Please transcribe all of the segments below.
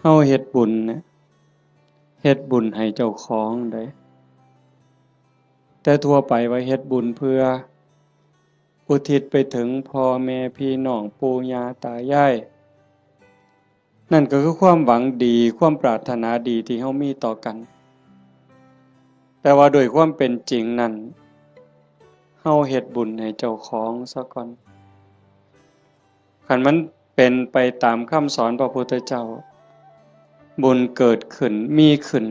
เฮาเฮ็ดบุญเนี่ยเฮ็ดบุญให้เจ้าของได้แต่ทั่วไปว่าเฮ็ดบุญเพื่ออุทิศไปถึงพ่อแม่พี่น้องปู่ย่าตายายนั่นก็คือความหวังดีความปรารถนาดีที่เฮามีต่อกันแต่ว่าโดยความเป็นจริงนั้นเฮาเฮ็ดบุญให้เจ้าของซะก่อนคันมันเป็นไปตามคำสอนพระพุทธเจ้าบุญเกิดขึ้นมีขึ้น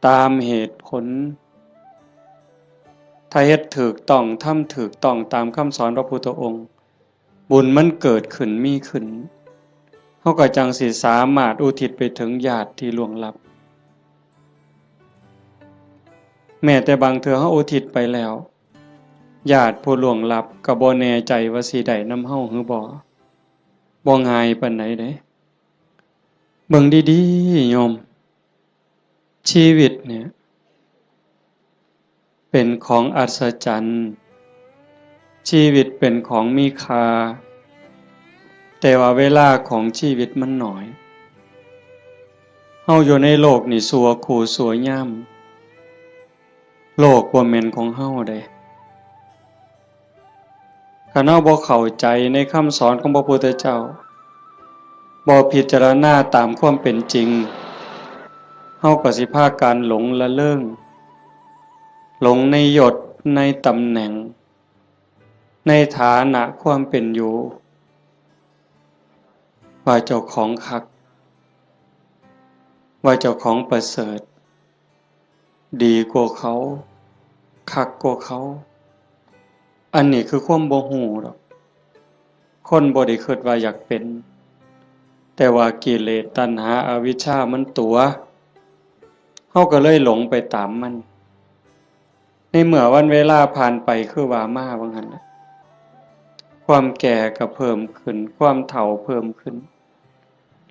ตามเหตุผลถ้าเฮ็ดถูกต้องทำถูกต้องตามคำสอนพระพุทธองค์บุญมันเกิดขึ้นมีขึ้นเฮาก็จังสิสามารถอุทิศไปถึงญาติที่ล่วงลับแม้แต่บางเทื่อเฮาอุทิศไปแล้วญาติผู้ล่วงลับก็บ่แน่ใจว่าสิได้นำเฮาหรือบ่ง่ายปานใดเด้เบิ่งดีๆโยมชีวิตเนี่ยเป็นของอัศจรรย์ชีวิตเป็นของมีค่าแต่ว่าเวลาของชีวิตมันน้อยเฮาอยู่ในโลกนี่สัวคู่สัวยามโลกบ่แม่นของเฮาเด้คันเฮาบ่เข้าใจในคำสอนของพระพุทธเจ้าบ่พิจารณาตามความเป็นจริงเฮาก็สิพากันหลงละเริงหลงในยศในตำแหน่งในฐานะความเป็นอยู่ว่าเจ้าของคักว่าเจ้าของประเสริฐดีกว่าเขาคักกว่าเขาอันนี้คือความบ่ฮู้ดอกคนบ่ได้คิดว่าอยากเป็นแต่ว่ากิเลสตัณหาอวิชชามันตัวเฮาก็เลยหลงไปตามมันในเมื่อวันเวลาผ่านไปคือว่ามาว่างั้นน่ะความแก่ก็เพิ่มขึ้นความเฒ่าเพิ่มขึ้น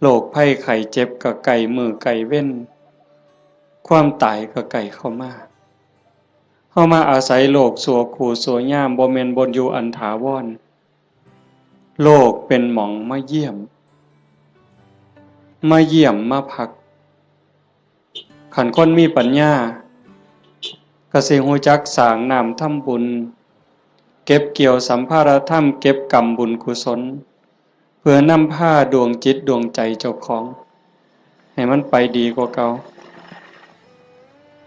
โรคภัยไข้เจ็บก็ใกล้มื้อใกล้เว้นความตายก็ใกล้เข้ามาเฮามาอาศัยโลกสัวคู่สัวยามบ่แม่นบ่อยู่อันถาวรโลกเป็นหม่องมาเยี่ยมมาพักคันคนมีปัญญาก็สิรู้จักสร้างน้ำทำบุญเก็บเกี่ยวสัมภารธรรมเก็บกรรมบุญกุศลเพื่อนำพาดวงจิตดวงใจเจ้าของให้มันไปดีกว่าเก่า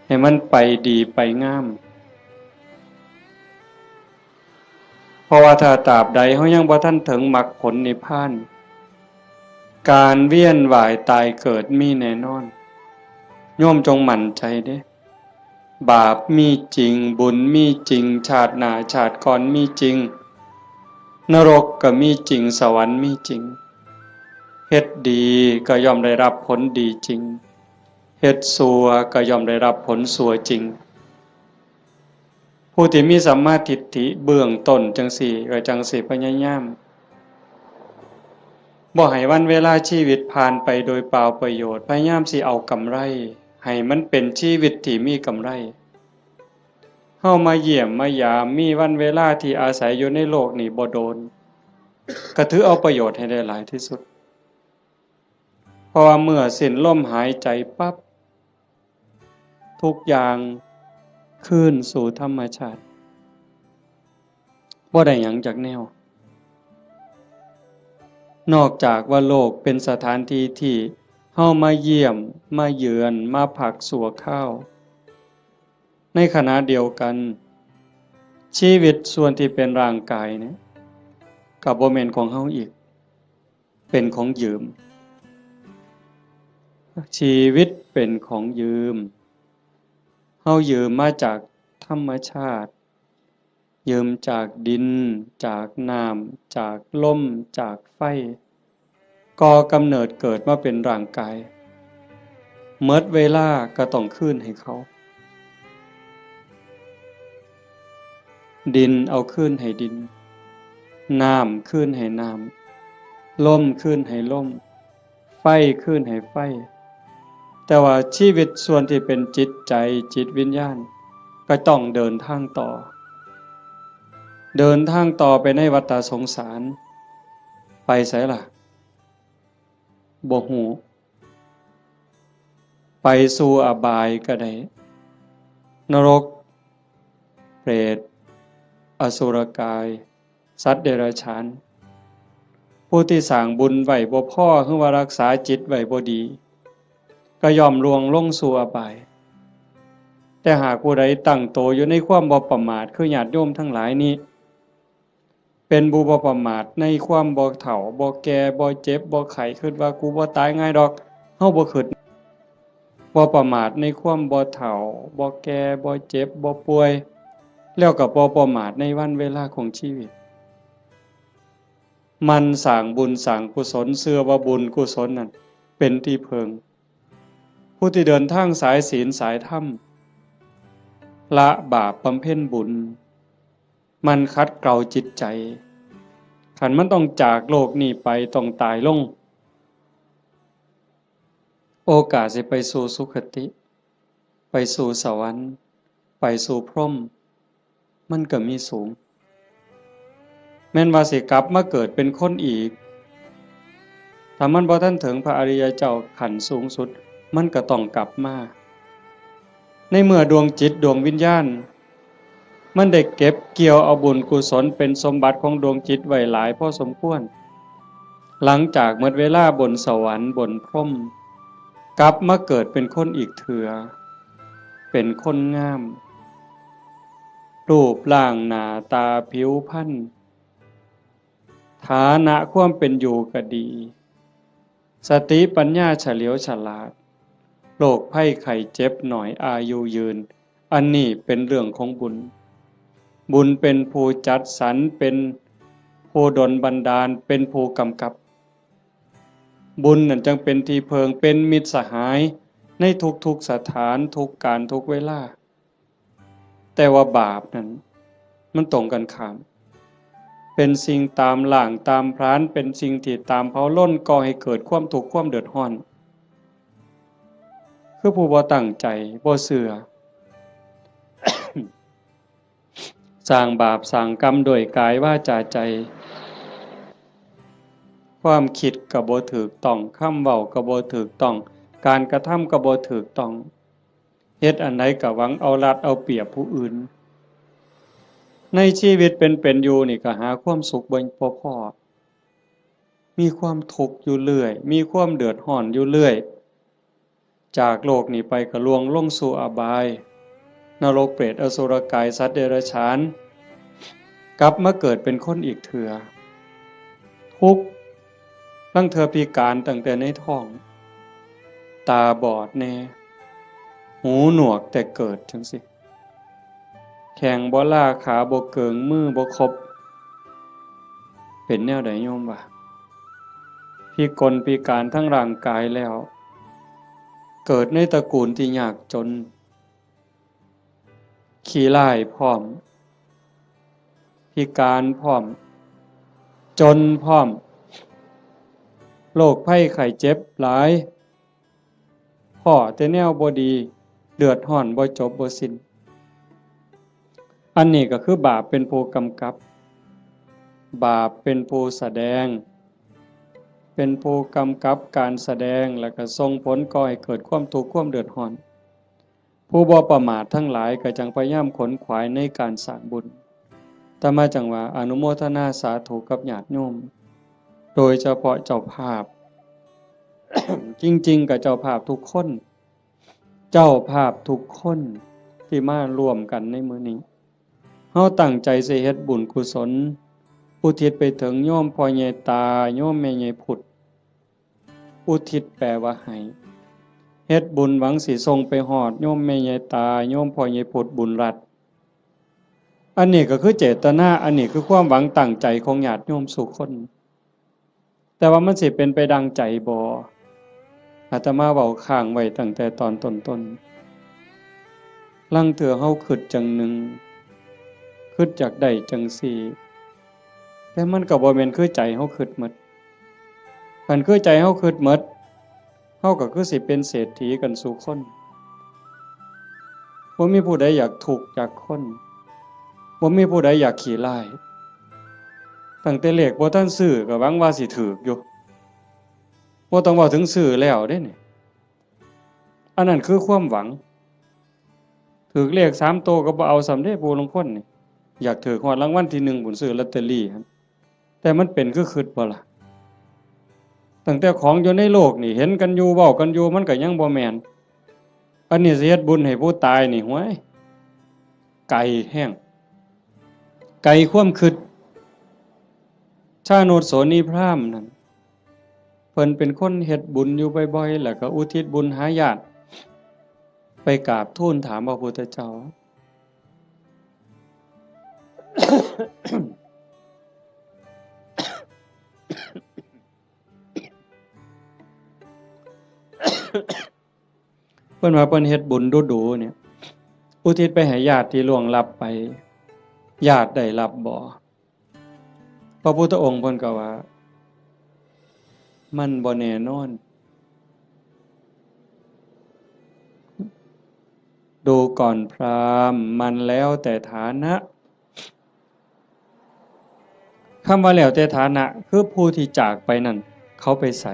ให้มันไปดีไปงามเพราะว่าถ้าตราบใดเฮายังบ่ทันถึงมรรคผลนิพพานการเวียนว่ายตายเกิดมีแน่นอนโยมจงมั่นใจเด้บาปมีจริงบุญมีจริงชาติหน้าชาติก่อนมีจริงนรกก็มีจริงสวรรค์มีจริงเฮ็ดดีก็ย่อมได้รับผลดีจริงเฮ็ดชั่วก็ย่อมได้รับผลชั่วจริงผู้ที่มีสัมมาทิฏฐิเบื้องต้นจังสี่ก็จังสิพยายามบ่ให้วันเวลาชีวิตผ่านไปโดยเปล่าประโยชน์พยายามสิเอากำไรให้มันเป็นชีวิตที่มีกำไรเฮามาเยี่ยมมายามมีวันเวลาที่อาศัยอยู่ในโลกนี้บ่โดนก็ถือเอาประโยชน์ให้ได้หลายที่สุดเพราะว่าเมื่อสิ้นลมหายใจปั๊บทุกอย่างคืนสู่ธรรมชาติบ่ได้หยังจากแนวนอกจากว่าโลกเป็นสถานที่ที่เฮามาเยี่ยมมาเยือนมาพักชั่วคราวในขณะเดียวกันชีวิตส่วนที่เป็นร่างกายเนี่ยก็บ่แม่นของเฮาอีกเป็นของยืมชีวิตเป็นของยืมเฮายืมมาจากธรรมชาติยืมจากดินจากน้ำจากลมจากไฟก่อกำเนิดเกิดมาเป็นร่างกายหมดเวลาก็ต้องคืนให้เขาดินเอาคืนให้ดินน้ำคืนให้น้ำลมคืนให้ลมไฟคืนให้ไฟแต่ว่าชีวิตส่วนที่เป็นจิตใจจิตวิญญาณก็ต้องเดินทางต่อไปในวัฏสงสารไปไสล่ะ บ่ฮู้ไปสู่อบายก็ได้นรกเปรตอสุรกายสัตว์เดรัจฉานผู้ที่สร้างบุญไว้บ่พอคือว่ารักษาจิตไว้บ่ดีก็ย่อมลวงลงสู่อบายแต่หากผู้ใดตั้งโตอยู่ในความบ่ประมาทคือญาติโยมทั้งหลายนี้เป็นผู้บ่ประมาทในความบ่เฒ่าบ่แก่บ่เจ็บบ่ไข้คิดว่ากูบ่ตายง่ายดอกเฮาบ่คิดบ่ประมาทในความบ่เฒ่าบ่แก่บ่เจ็บบ่ป่วยแล้วก็บ่ประมาทในวันเวลาของชีวิตมันสร้างบุญสร้างกุศลเชื่อว่าบุญกุศลนั้นเป็นที่เพิงผู้ที่เดินทางสายศีลสายธรรมละบาปบำเพ็ญบุญมันคัดเกลาจิตใจขันมันต้องจากโลกนี้ไปต้องตายลงโอกาสสิไปสู่สุคติไปสู่สวรรค์ไปสู่พรหมมันก็มีสูงแม่นว่าสิกลับมาเกิดเป็นคนอีกถ้ามันบ่ทันถึงพระอริยเจ้าขั้นสูงสุดมันก็ต้องกลับมาในเมื่อดวงจิตดวงวิญญาณมันได้เก็บเกี่ยวเอาบุญกุศลเป็นสมบัติของดวงจิตไว้หลายพอสมควรหลังจากหมดเวลาบนสวรรค์บนพรหมกลับมาเกิดเป็นคนอีกเถื่อเป็นคนงามรูปร่างหน้าตาผิวพรรณฐานะความเป็นอยู่ก็ดีสติปัญญาเฉลียวฉลาดโรคภัยไข้เจ็บหน่อยอายุยืนอันนี้เป็นเรื่องของบุญบุญเป็นผู้จัดสรรเป็นผู้ดลบันดาลเป็นผู้กำกับบุญนั่นจึงเป็นที่เพิงเป็นมิตรสหายในทุกๆสถานทุกการทุกเวลาแต่ว่าบาปนั้นมันตรงกันข้ามเป็นสิ่งตามหล่างตามพรานเป็นสิ่งที่ตามเผาล้นก่อให้เกิดความทุกข์ความเดือดร้อนคือผู้บ่ตั้งใจบ่เชื่อ สร้างบาปสร้างกรรมโดยกายวาจาใจความคิดก็บ่ถูกต้องคำเว้าก็บ่ถูกต้องการกระทำก็บ่ถูกต้องเฮ็ดอันใดก็หวังเอารัดเอาเปรียบผู้อื่นในชีวิตเป็นอยู่นี่ก็หาความสุขบ่พอมีความทุกข์อยู่เรื่อยมีความเดือดร้อนอยู่เรื่อยจากโลกนี้ไปก็ล่วงลงสู่อบายนรกเปรตอสุรกายสัตว์เดรัจฉานกลับมาเกิดเป็นคนอีกเถื่อทุกข์ลังเธอพิการตั้งแต่ในท้องตาบอดแน่หูหนวกแต่เกิดจังสิแข้งบ่ล่าขาบ่เกิงมือบ่ครบเป็นแนวใดโยมวะพิกลพิการทั้งร่างกายแล้วเกิดในตระกูลที่ยากจนขี้ร้ายพร้อมพิการพร้อมจนพร้อมโรคภัยไข้เจ็บหลายพ้อแต่แนวบ่ดีเดือดร้อนบ่จบบ่สิ้นอันนี้ก็คือบาปเป็นผู้กำกับบาปเป็นผู้แสดงเป็นผู้กำกับการแสดงแล้วก็ส่งผลก่อให้เกิดความทุกข์ความเดือดร้อนผู้บ่ประมาททั้งหลายก็จังพยายามขนขวายในการสร้างบุญแต่มาจังว่าอนุโมทนาสาธุกับญาติโยมโดยเฉพาะเจ้าภาพ จริงๆกับเจ้าภาพทุกคนเจ้าภาพทุกคนที่มาร่วมกันในมื้อนี้เฮาตั้งใจสิเฮ็ดบุญกุศลอุทิศไปถึงโยมพ่อใหญ่ตาโยมแม่ใหญ่พุทธอุทิศแปลว่าให้เฮ็ดบุญหวังสิส่งไปฮอดโยมแม่ใหญ่ตาโยมพ่อใหญ่พุทธบุญรัตน์อันนี้ก็คือเจตนาอันนี้คือความหวังตั้งใจของญาติโยมทุกคนแต่ว่ามันสิเป็นไปดังใจบ่อาตมาเว้าค้างไว้ตั้งแต่ตอนต้นๆลังเถื่อเฮาคิดจังหนึ่งคิดจากได้จังสี่แต่มันก็บ่แม่นคือใจเฮาคิดหมดคันคือใจเฮาคิดหมดเฮาก็คือสิเป็นเศรษฐีกันสู่คนบ่มีผู้ใดอยากทุกข์จากคนบ่มีผู้ใดอยากขี้ร้ายตั้งแต่เลขบ่ทันซื้อก็หวังว่าสิถูกอยู่บ่ บ่ต้องเว้าถึงซื้อแล้วเด้นี่อันนั้นคือความหวังถูกเลข3ตัวก็บ่เอาสำเร็จผู้ลางคนนี่อยากถูกฮอดรางวัลที่1บุญซื้อลอตเตอรี่ครับแต่มันเป็นคือคิดบ่ล่ะตั้งแต่ของอยู่ในโลกนี่เห็นกันอยู่เว้ากันอยู่มันก็ยังบ่แม่นอันนี้สิเฮ็ดบุญให้ผู้ตายนี่ห้วยไกลแห้งไกลความคิดชาโนดโสนีพราหมณ์นั่นเพิ่นเป็นคนเฮ็ดบุญอยู่บ่อยๆแล้วก็อุทิศบุญหาญาติไปกราบทูลถามพระพุทธเจ้า เพิ่นว่าเพิ่นเฮ็ดบุญดูๆเนี่ยอุทิศไปให้ญาติที่ล่วงลับไปญาติได้รับบ่พระพุทธองค์เพิ่นก็ว่ามันบ่แน่นอนดูก่อนพราหมณ์มันแล้วแต่ฐานะคำว่าแล้วแต่ฐานะคือผู้ที่จากไปนั่นเขาไปไส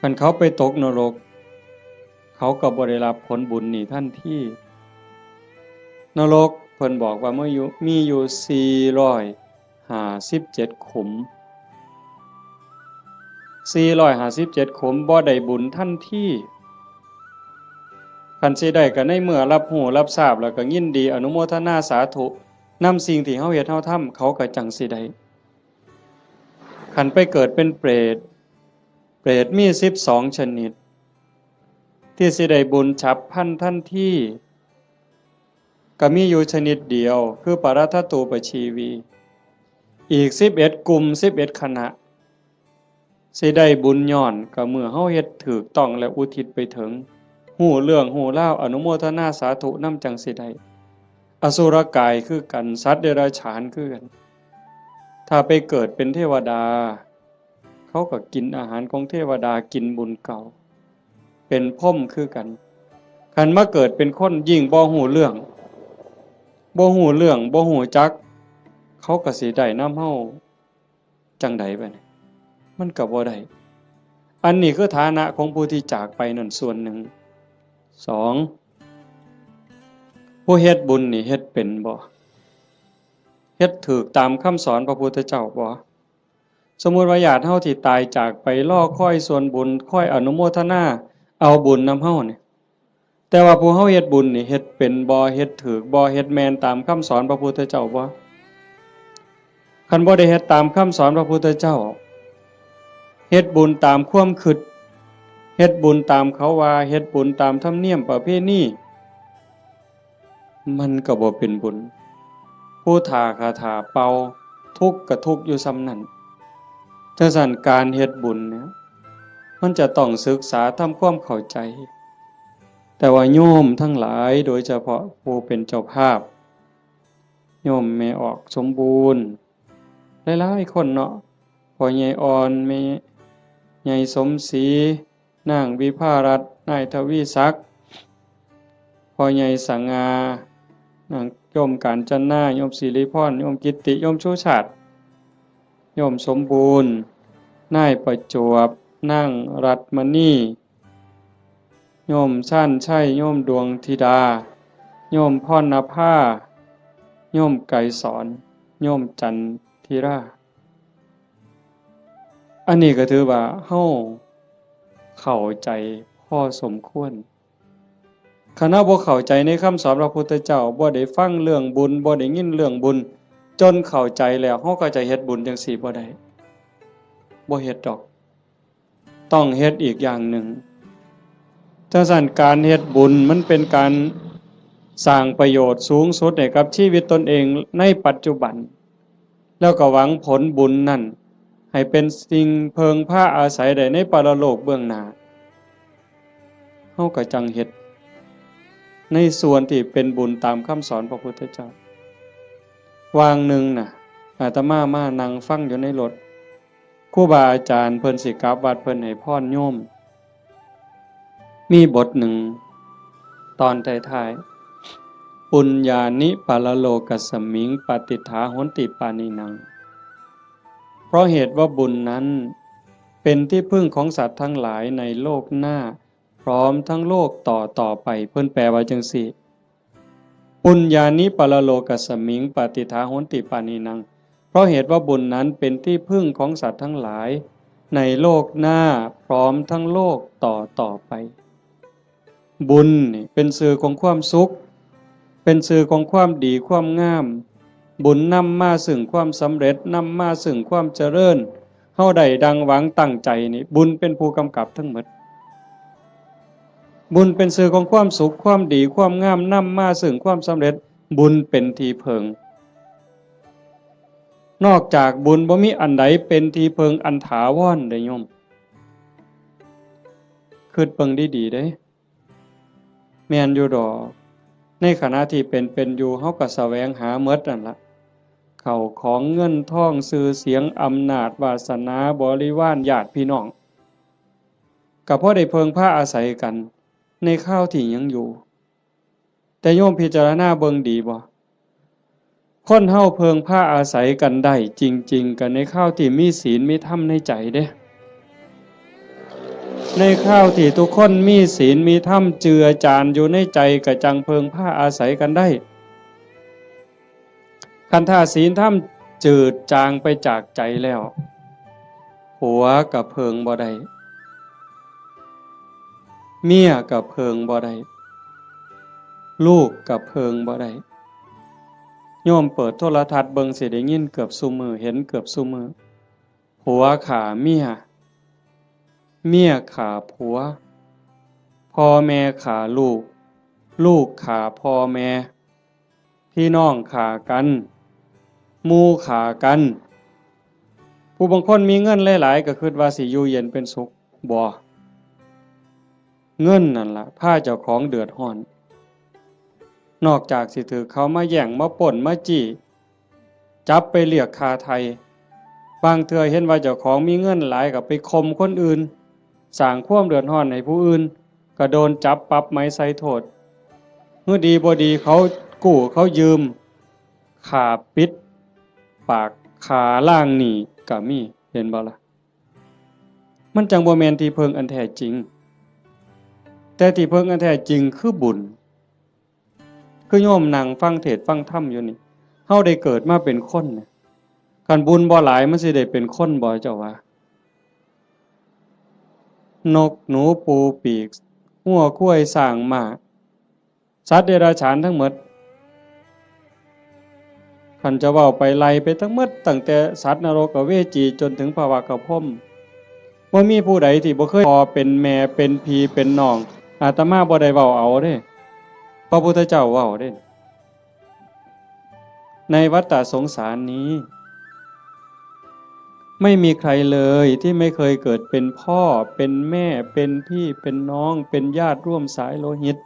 คันเขาไปตกนรกเขาก็บ่ได้รับผลบุญนี่ทันทีนรกเพิ่นบอกว่ามีอยู่457ขุม457ขุมบ่ได้บุญทันทีคันสิได้ก็ในเมื่อรับรู้รับทราบแล้วก็ยินดีอนุโมทนาสาธุนำสิ่งที่เฮาเฮ็ดเฮาทำเขาก็จังสิได้คันไปเกิดเป็นเปรตมี12ชนิดที่สิได้บุญฉับพลันทันทีก็มีอยู่ชนิดเดียวคือปรัตถตูปชีวีอีก11กลุ่ม11คณะสิได้บุญย้อนก็เมื่อเฮาเฮ็ดถูกต้องและอุทิศไปถึงฮู้เรื่องฮู้ราวอนุโมทนาสาธุนำจังสิได้อสุรกายคือกันสัตว์เดรัจฉานคือกันถ้าไปเกิดเป็นเทวดาเขาก็กินอาหารของเทวดากินบุญเก่าเป็นพรหมคือกันคันมาเกิดเป็นคนยิ่งบ่ฮู้เรื่องบ่ฮู้จักเขาก็สิได้นำเฮาจังได๋บัดนี้มันก็บ่ได้อันนี้คือฐานะของผู้ที่จากไปนั่นส่วนหนึ่ง2ผู้เฮ็ดบุญนี่เฮ็ดเป็นบ่เฮ็ดถูกตามคำสอนพระพุทธเจ้าบ่สมมุติว่าญาติเฮาที่ตายจากไปรอคอยส่วนบุญคอยอนุโมทนาเอาบุญนำเฮานี่แต่ว่าผู้เฮาเฮ็ดบุญนี่เฮ็ดเป็นบ่เฮ็ดถูกบ่เฮ็ดแม่นตามคำสอนพระพุทธเจ้าบ่คันบ่ได้เฮ็ดตามคำสอนพระพุทธเจ้าเฮ็ดบุญตามความคิดเฮ็ดบุญตามเขาว่าเฮ็ดบุญตามธรรมเนียมประเพณีมันก็บ่เป็นบุญผู้ทาคาถาเป่าทุกข์ก็ทุกข์อยู่ส่ำนั้นจังซั่นการเฮ็ดบุญเนี่ยมันจะต้องศึกษาทำความเข้าใจแต่ว่าโยมทั้งหลายโดยเฉพาะผู้เป็นเจ้าภาพโยมแม่ออกสมบูรณ์หลายๆคนเนาะพ่อใหญ่อ่อนแม่ใหญ่สมศรีนางวิภารัตน์นายทวีศักดิ์พ่อใหญ่สังงานางโยมกาญจนาโยมศิริพรโยมกิตติโยมชูชาติโยมสมบูรณ์นายประจวบนางรัตมณีโยมชั้นชัยโยมดวงธิดาโยมพรณภาโยมไกรสอนโยมจันทิราอันนี้ก็ถือว่าเฮาเข้าใจพอสมควรคณะบ่เข้าใจในคำสอนพระพุทธเจ้าบ่ได้ฟังเรื่องบุญบ่ได้ยินเรื่องบุญจนเข้าใจแล้วเฮาก็จะเฮ็ดบุญจังซี่บ่ได้บ่เฮ็ดดอกต้องเฮ็ดอีกอย่างหนึ่งจังซั่นการเฮ็ดบุญมันเป็นการสร้างประโยชน์สูงสุดให้กับชีวิตตนเองในปัจจุบันแล้วก็หวังผลบุญนั่นให้เป็นสิ่งเพิงพาอาศัยได้ในปรโลกเบื้องหน้าเฮาก็จังเฮ็ดในส่วนที่เป็นบุญตามคำสอนพระพุทธเจ้าวางหนึ่งน่ะอาตมามานั่งฟังอยู่ในรถครูบาอาจารย์เพิ่นสิกลับวัดเพิ่นให้พรโยมมีบทหนึ่งตอนท้ายๆปุญญานิปาลโลกัสสมิงปฏิฐาโหนติปานินังเพราะเหตุว่าบุญนั้น เป็นที่พึ่งของสัตว์ทั้งหลายในโลกหน้าพร้อมทั้งโลกต่อไปเพิ่นแปลว่าจังซี่ปุญญานิปรโลกัสสมิงปฏิทาโหนติปานินังเพราะเหตุว่าบุญนั้นเป็นที่พึ่งของสัตว์ทั้งหลายในโลกหน้าพร้อมทั้งโลกต่อไปบุญนี่เป็นสื่อของความสุขเป็นสื่อของความดีความงามบุญนำมาซึ่งความสำเร็จนำมาซึ่งความเจริญเฮาได้ดังหวังตั้งใจนี่บุญเป็นผู้กำกับทั้งหมดบุญเป็นสื่อของความสุขความดีความงามนำมาซึ่งความสำเร็จบุญเป็นที่เพิงนอกจากบุญบ่มีอันใดเป็นที่เพิงอันถาวรเด้อโยมคิดเบิ่งดีๆเด้แม่นอยู่ดอกในขณะที่เป็นอยู่เฮาก็แสวงหาหมดนั่นล่ะเข้าของเงินทองชื่อเสียงอำนาจวาสนาบริวารญาติพี่น้องก็เพราะได้เพิงพาอาศัยกันในข้าวที่ยังอยู่แต่โยมพิจารณาเบิ่งดีบ่คนเฮาเพิงพาอาศัยกันได้จริงๆกันในข้าวที่มีศีลมีธรรมในใจเด้ในข้าวที่ทุกคนมีศีลมีธรรมเจือจานอยู่ในใจก็จังเพิงพาอาศัยกันได้คันถ้าศีลธรรมจืดจางไปจากใจแล้วผัวกับเพิงบ่ได้เมียกับเพิงบ่ได้ลูกกับเพิงบ่ได้โยมเปิดโทรทัศน์เบิ่งสิได้ยินเกือบซุมื้อเห็นเกือบซุมื้อผัวฆ่าเมียเมียฆ่าผัวพ่อแม่ฆ่าลูกลูกฆ่าพ่อแม่พี่น้องฆ่ากันหมู่ฆ่ากันผู้บางคนมีเงินหลายๆก็คิดว่าสิอยู่เย็นเป็นสุขบ่เงินนั่นล่ะพาเจ้าของเดือดร้อนนอกจากสิถือเขามาแย่งมาป่นมาจี้จับไปเรียกค่าไทยบางเทื่อเห็นว่าเจ้าของมีเงินหลายก็ไปข่มคนอื่นสร้างความเดือดร้อนให้ผู้อื่นก็โดนจับปรับไม้ใส่โทษเมื่อดีบ่ดีเขากู้เขายืมขาปิดปากขาล่างหนี้ก็มีเห็นบ่ล่ะมันจังบ่แม่นที่เพิงอันแท้จริงแต่ที่เพิงอันแท้จริงคือบุญคือโยมนั่งฟังเทศน์ฟังธรรมอยู่นี่เฮาได้เกิดมาเป็นคนเนี่ยคันบุญบ่หลายมันสิได้เป็นคนบ่เจ้าว่านกหนูปูปีกงัวควายสร้างม้าสัตว์เดรัจฉานทั้งหมดคันจะเว้าไปไล่ไปทั้งหมดตั้งแต่สัตว์นรกเวจีจนถึงภวากพรหมบ่มีผู้ใดที่บ่เคยพ่อเป็นแม่เป็นพี่เป็นน้องอาตมาบ่ได้เว้าเอาเด้พระพุทธเจ้าเว้าเด้ในวัฏฏะสงสารนี้ไม่มีใครเลยที่ไม่เคยเกิดเป็นพ่อเป็นแม่เป็นพี่เป็นน้องเป็นญาติร่วมสายโลหิต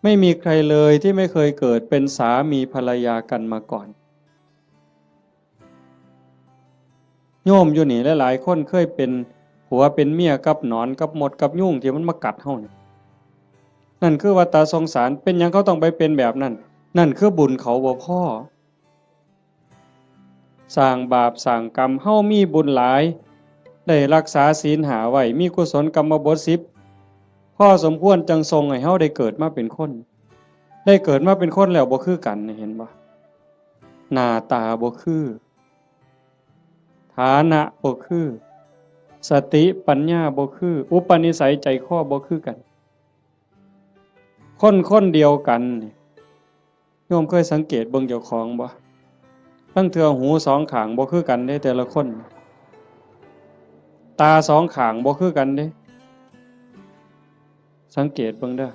ไม่มีใครเลยที่ไม่เคยเกิดเป็นสามีภรรยากันมาก่อนโยมอยู่นี่หลายๆคนเคยเป็นผัวเป็นเมียกับหนอนกับมดกับยุ่งที่มันมากัดเฮานี่นั่นคือวัฏฏะสงสารเป็นหยังเขาต้องไปเป็นแบบนั้นนั่นคือบุญเขาบ่พอสร้างบาปสร้างกรรมเฮามีบุญหลายได้รักษาศีล5ไว้มีกุศลกรรมบท10พอสมควรจังทรงให้เฮาได้เกิดมาเป็นคนได้เกิดมาเป็นคนแล้วบ่คือกันเห็นบ่หน้าตาบ่คือฐานะบ่คือสติปัญญาบ่คืออุปนิสัยใจคอบ่คือกันคนเดียวกันโยมเคยสังเกตเบิ่งเจ้าของบ่ตั้งเทื่อหูสองข้างบ่คือกันเด้แต่ละคนตาสองข้างบ่คือกันเด้สังเกตเบิ่งเด้อ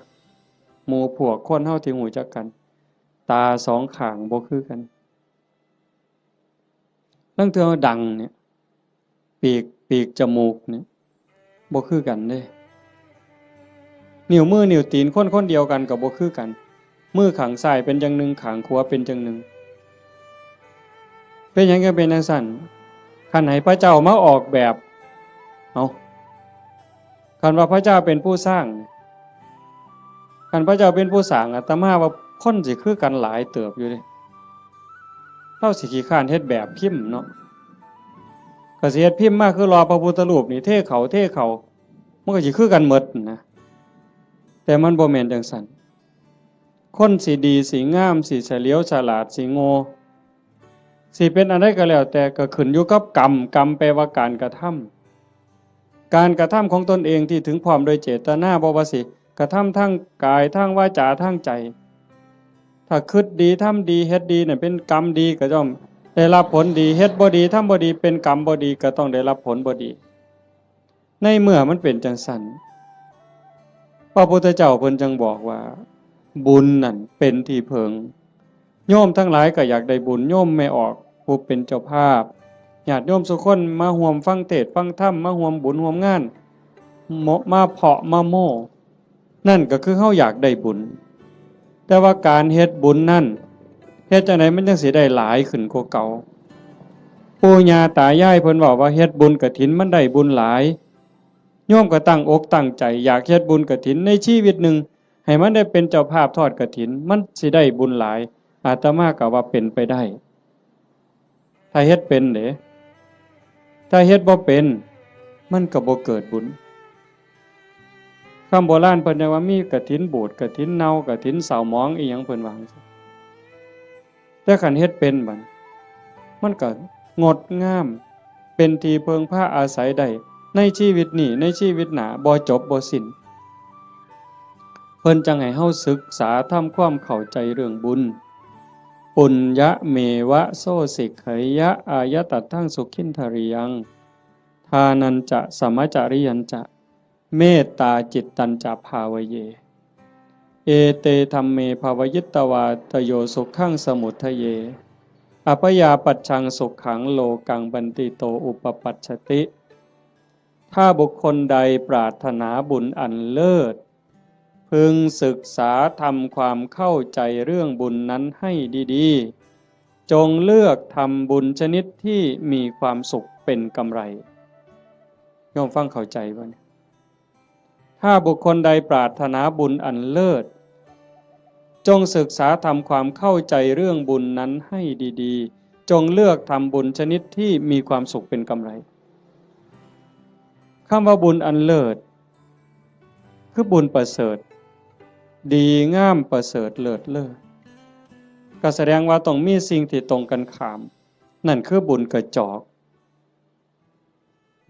หมู่พวกคนเฮาที่รู้จักกันตาสองข้างบ่คือกันตั้งเทื่อดังเนี่ยปีกจมูกเนี่ยบ่คือกันเด้นิ้วมือนิ้วตีนคนเดียวกันก็บ่คือกันมือข้างซ้ายเป็นจังหนึ่งข้างขวาเป็นจังหนึ่งเป็นหยังก็เป็นจังซั่นคันให้พระเจ้ามาออกแบบเอาคันว่าพระเจ้าเป็นผู้สร้างคันพระเจ้าเป็นผู้สร้างอาตมาว่าคนสิคือกันหลายเติบอยู่เด้เราสิขี้คร้านเฮ็ดแบบพิมพ์เนาะ ก็สิเฮ็ดพิมพ์มาคือรอพระพุทธรูปนี่เทเขามันก็สิคือกันหมดนะแต่มันบ่แม่นจังซั่นคนสิดีสิงามสิเฉลียวฉลาดสิโง่สิเป็นอะไรก็แล้วแต่ก็ขึ้นอยู่กับกรรมแปลว่าการกระทำของตนเองที่ถึงพร้อมโดยเจตนาบ่ว่าสิกระทำทั้งกายทั้งวาจาทั้งใจถ้าคิดดีทำดีเฮ็ดดีเนี่ยเป็นกรรมดีก็ต้องได้รับผลดีเฮ็ดบ่ดีทำบ่ดีเป็นกรรมบ่ดีก็ต้องได้รับผลบ่ดีในเมื่อมันเป็นจังซั่นพระพุทธเจ้าเพิ่นจังบอกว่าบุญนั่นเป็นที่เพิงโยมทั้งหลายก็อยากได้บุญโยมไม่ออกผู้เป็นเจ้าภาพญาติโยมทุกคนมาร่วมฟังเทศน์ฟังธรรมมาร่วมบุญร่วมงานมาเพาะมาโม่นั่นก็คือเฮาอยากได้บุญแต่ว่าการเฮ็ดบุญนั่นเฮ็ดจังได๋มันจังสิได้หลายขึ้นกว่าเก่าปู่ย่าตายายเพิ่นบอกว่าเฮ็ดบุญกฐินมันได้บุญหลายโยมก็ตั้งอกตั้งใจอยากเฮ็ดบุญกฐินในชีวิตหนึ่งให้มันได้เป็นเจ้าภาพทอดกฐินมันสิได้บุญหลายอาตมาก็ว่าเป็นไปได้ถ้าเฮ็ดเป็นเด้ถ้าเฮ็ดบ่เป็นมันก็บ่เกิดบุญคำโบราณเพิ่นว่ามีกฐินบูดกฐินเน่ากฐินเศร้าหมองอีหยังเพิ่นว่าแต่คันเฮ็ดเป็นบัดมันก็งดงามเป็นที่เพิงพาอาศัยได้ในชีวิตนี้ในชีวิตหน้าบ่จบบ่สิ้นเพิ่นจังให้เฮาศึกษาทำความเข้าใจเรื่องบุญปุญญะเมวะโสสิกขยะอายตัตถังสุขินทริยังทานันจะสมจริยันจะเมตตาจิตตัญจะภาวเยเอเตธัมเมภาวยิตตวาตโยสุขังสมุทเยอปยาปัจฉังสุขังโลกังบันติโตอุปปัชชติถ้าบุคคลใดปรารถนาบุญอันเลิศพึงศึกษาทำความเข้าใจเรื่องบุญนั้นให้ดีๆจงเลือกทำบุญชนิดที่มีความสุขเป็นกำไรโยมฟังเข้าใจบ่เนี่ยถ้าบุคคลใดปรารถนาบุญอันเลิศจงศึกษาทำความเข้าใจเรื่องบุญนั้นให้ดีๆจงเลือกทำบุญชนิดที่มีความสุขเป็นกำไรคำว่าบุญอันเลิศคือบุญประเสริฐดีงามประเสริฐเลิศเลิศก็แสดงว่าต้องมีสิ่งที่ตรงกันข้ามนั่นคือบุญกระจอก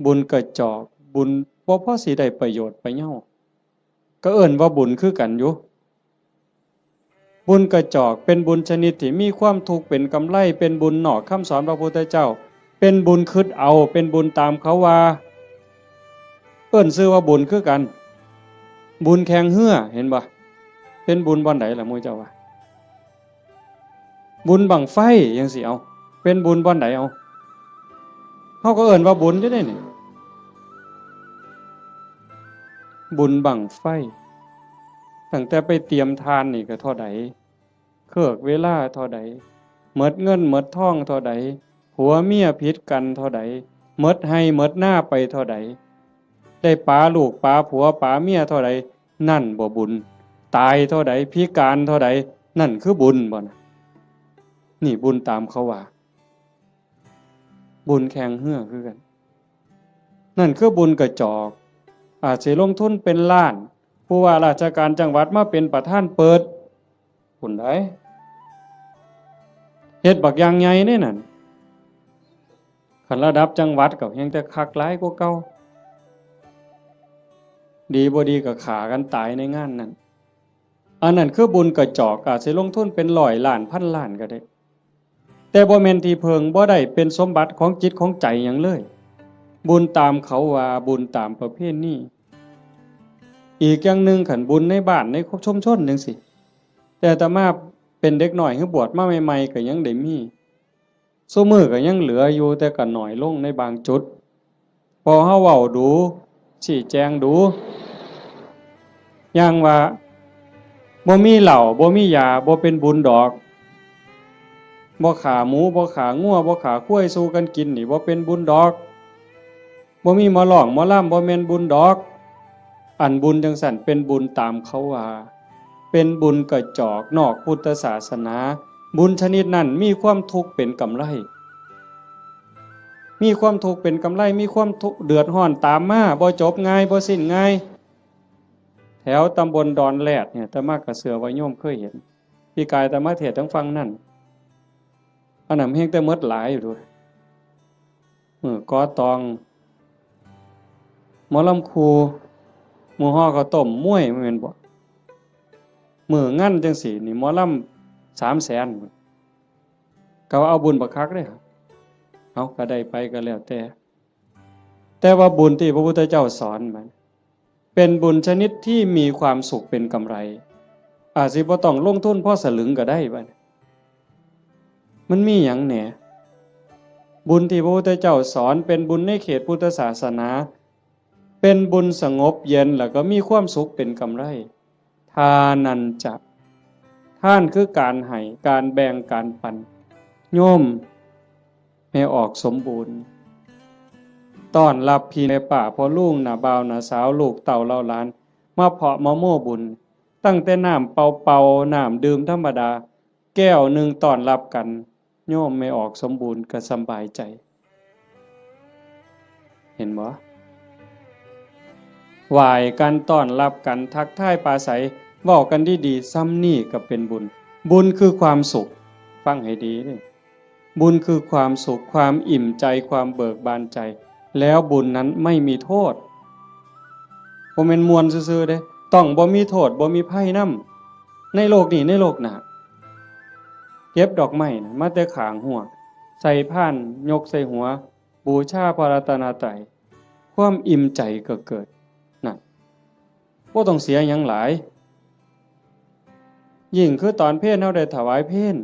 บุญบ่พอสิได้ประโยชน์ไปเนาะก็เอิ้นว่าบุญคือกันอยู่บุญกระจอกเป็นบุญชนิดที่มีความทุกข์เป็นกำไรเป็นบุญนอกคำสอนพระพุทธเจ้าเป็นบุญคิดเอาเป็นบุญตามเขาว่าเอิ้นชื่อว่าบุญคือกันบุญแข่งเหือเห็นบ่เป็นบุญบ่อนใดล่ะหมู่เจ้าว่าบุญบั้งไฟจังสิเอาเป็นบุญบ่อนใดเอาเฮาก็เอิ้นว่าบุญอยู่เด้นี่บุญบั้งไฟตั้งแต่ไปเตรียมทานนี่ก็เท่าใดเครือกเวลาเท่าใดหมดเงินหมดทองเท่าใดผัวเมียผิดกันเท่าใดหมดให้หมดหน้าไปเท่าใดได้ปาลูกปาผัวปาเมียเท่าใดนั่นบ่บุญตายเท่าใดพิการเท่าใดนั่นคือบุญบ่นะนี่บุญตามเขาว่าบุญแข่งเหือคือกันนั่นคือบุญกระจอกอาจสิลงทุนเป็นล้านผู้ว่าราชการจังหวัดมาเป็นประธานเปิดพุ่นได้เฮ็ดบักอย่างใหญ่นี่นั่นคันระดับจังหวัดก็ยังแต่คักหลายกว่าเก่าดีบ่ดีก็ฆ่ากันตายในงานนั้นอันนั้นคือบุญกระจอกอาจสิลงทุนเป็น100 ล้านพันล้านก็ได้แต่บ่แม่นที่เพิงบ่ได้เป็นสมบัติของจิตของใจหยังเลยบุญตามเขาว่าบุญตามประเพณีอีกอย่างหนึ่งขันบุญในบ้านในชุมชนจังซี่แต่อาตมาเป็นเด็กน้อยคือบวชมาใหม่ๆก็ยังได้มีซุมื้อก็ยังเหลืออยู่แต่ก็น้อยลงในบางจุดพอเฮาเว้าดูชี้แจงดูอย่างว่าบ่มีเหล้าบ่มียาบ่เป็นบุญดอกบ่ขาหมูบ่ขางัวบ่ขาควายสู้กันกินนี่บ่เป็นบุญดอกบ่มีหมอร้องหมอลำบ่แม่นบุญดอกอันบุญจังสั่นเป็นบุญตามเขาว่าเป็นบุญกระจอกนอกพุทธศาสนาบุญชนิดนั้นมีความทุกข์เป็นกำไร มีความทุกข์เป็นกำไรมีความทุกข์เดือดร้อนตามมาบ่จบง่ายบ่สิ้นง่ายแถวตำบลดอนแรดเนี่ยอาตมากระเสือว่าโยมเคยเห็นพี่กายอาตมาเทศน์ทั้งฟังนั่นอันนั้นเพียงแต่มดหลายอยู่ด้วยกอตองหมอลำครูหมู่ฮ้อข้าวต้มมวยแม่นบ่มื้องั้นจังซี่นี่หมอลำ300,000ก็ว่าเอาบุญบักคักเด้เอาก็ได้ไปก็แล้วแต่ว่าบุญที่พระพุทธเจ้าสอนมันเป็นบุญชนิดที่มีความสุขเป็นกำไรอาจสิบ่ต้องลงทุนพอสลึงก็ได้บัดมันมีหยังแหน่บุญที่พระพุทธเจ้าสอนเป็นบุญในเขตพุทธศาสนาเป็นบุญสงบเย็นแล้วก็มีความสุขเป็นกำไรทานันจะท่านคือการให้การแบ่งการปันโยมให้ออกสมบูรณ์ต้อนรับพี่ในป่าพ่อลุงน่ะบ่าวน่ะสาวลูกเต่าเล่าหลานมาเพาะมะโม่บุญตั้งแต่น้ำเป่าๆน้ำดื่มธรรมดาแก้วหนึ่งต้อนรับกันโยมไม่ออกสมบูรณ์ก็สบายใจเห็นบ่ไหว้กันต้อนรับกันทักทายปราศัยเว้ากันดีๆซ้ำนี่ก็เป็นบุญบุญคือความสุขฟังให้ดีนี่บุญคือความสุขความอิ่มใจความเบิกบานใจแล้วบุญนั้นไม่มีโทษบ่แม่นมวนซื่อๆเด้ต้องบ่มีโทษบ่มีภัยนำในโลกนี้ในโลกหน้าเก็บดอกไม้นะมาแต่ข้างหัวใส่พานยกใส่หัวบูชาพระรัตนตรัยความอิ่มใจก็เกิดนั่นบ่ต้องเสียหยังหลายยิ่งคือตอนเพลเฮาได้ถวายเพล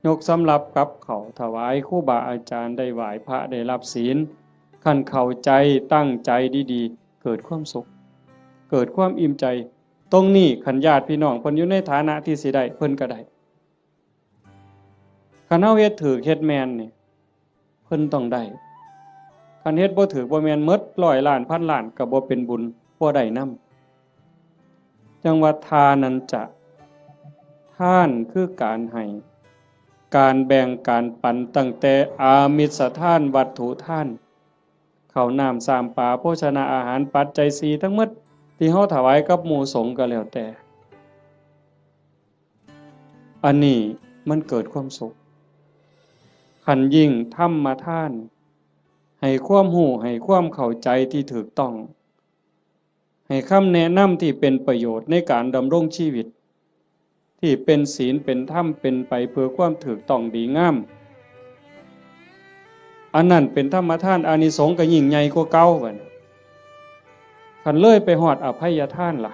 ยกสำรับกับเขาถวายครูบาอาจารย์ได้ไหว้พระได้รับศีลคันเข้าใจตั้งใจดีๆเกิดความสุขเกิดความอิ่มใจตรงนี้คันญาติพี่น้องเพิ่นอยู่ในฐานะที่สิได้เพิ่นก็ได้คันเฮาเฮ็ดถูกเฮ็ดแม่นนี่เพิ่นต้องได้คันเฮ็ดบ่ถูกบ่แม่นหมด100ล้านพันล้านก็บ่เป็นบุญบ่ได้นำจังว่าทานันจะท่านคือการให้การแบ่งการปันตั้งแต่อามิสทานวัตถุทานข้าวน้ำสามปลาโภชนาอาหารปัจจัย4ทั้งหมดที่เฮาถวายกับหมู่สงฆ์ก็แล้วแต่อันนี้มันเกิดความสุขขันยิ่งธรรมทานให้ความรู้ให้ความเข้าใจที่ถูกต้องให้คำแนะนำที่เป็นประโยชน์ในการดำรงชีวิตที่เป็นศีลเป็นธรรมเป็นไปเพื่อความถูกต้องดีงามอันนั้นเป็นธรรมทานอานิสงส์ก็ยิ่งใหญ่กว่าเก่าบัดคันเลยไปฮอดอภัยทานล่ะ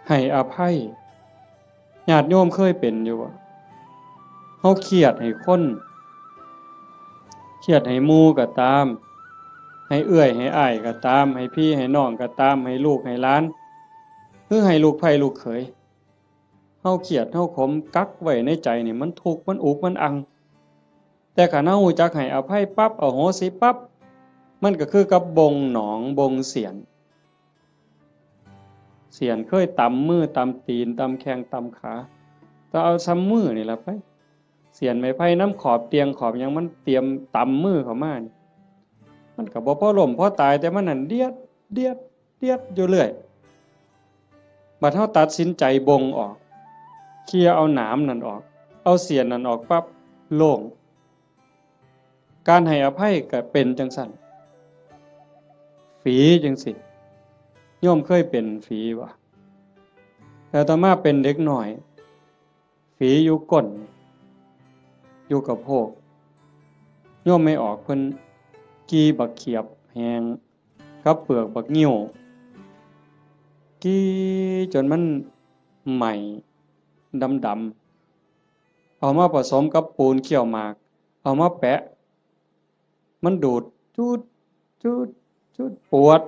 ให้อภัยญาติโยมเคยเป็นอยู่บ่เฮาเครียดให้คนเครียดให้หมู่ก็ตามให้เอื้อยให้อ้ายก็ตามให้พี่ให้น้องก็ตามให้ลูกให้หลานหรือให้ลูกไผลูกเขยเฮาเครียดเฮาขมกักไว้ในใจนี่มันทุกข์มันอุกมันอังแต่คันเฮารู้จักให้อภัยปั๊บอโหสิปั๊บมันก็คือกับบงหนองบงเสียนเคยตำมือตำตีนตำแข้งตำขาก็เอาซ้ำมือนี่ล่ะไปเสียนไม้ไผ่น้ำขอบเตียงขอบหยังมันเตรียมตำมือเข้ามานี่มันก็บ่พอล้มพอตายแต่มันนั่นเดียดอยู่เรื่อยบัดเฮาตัดสินใจบงออกเคลียร์เอาหนามนั่นออกเอาเสียนนั่นออกปั๊บโล่งการให้อภัยก็เป็นจังซั่นฝีจังสิโยมเคยเป็นฝีบ่แต่ต่อมาเป็นเด็กน้อยฝีอยู่ก้นอยู่กับโพกโยมไม่ออกเพิ่นกีบักเขียบแหงกับเปลือกบักงิ้วกีจนมันใหม่ดำๆเอามาผสมกับปูนเคี่ยวหมากเอามาแปะมันดูดจูดปวด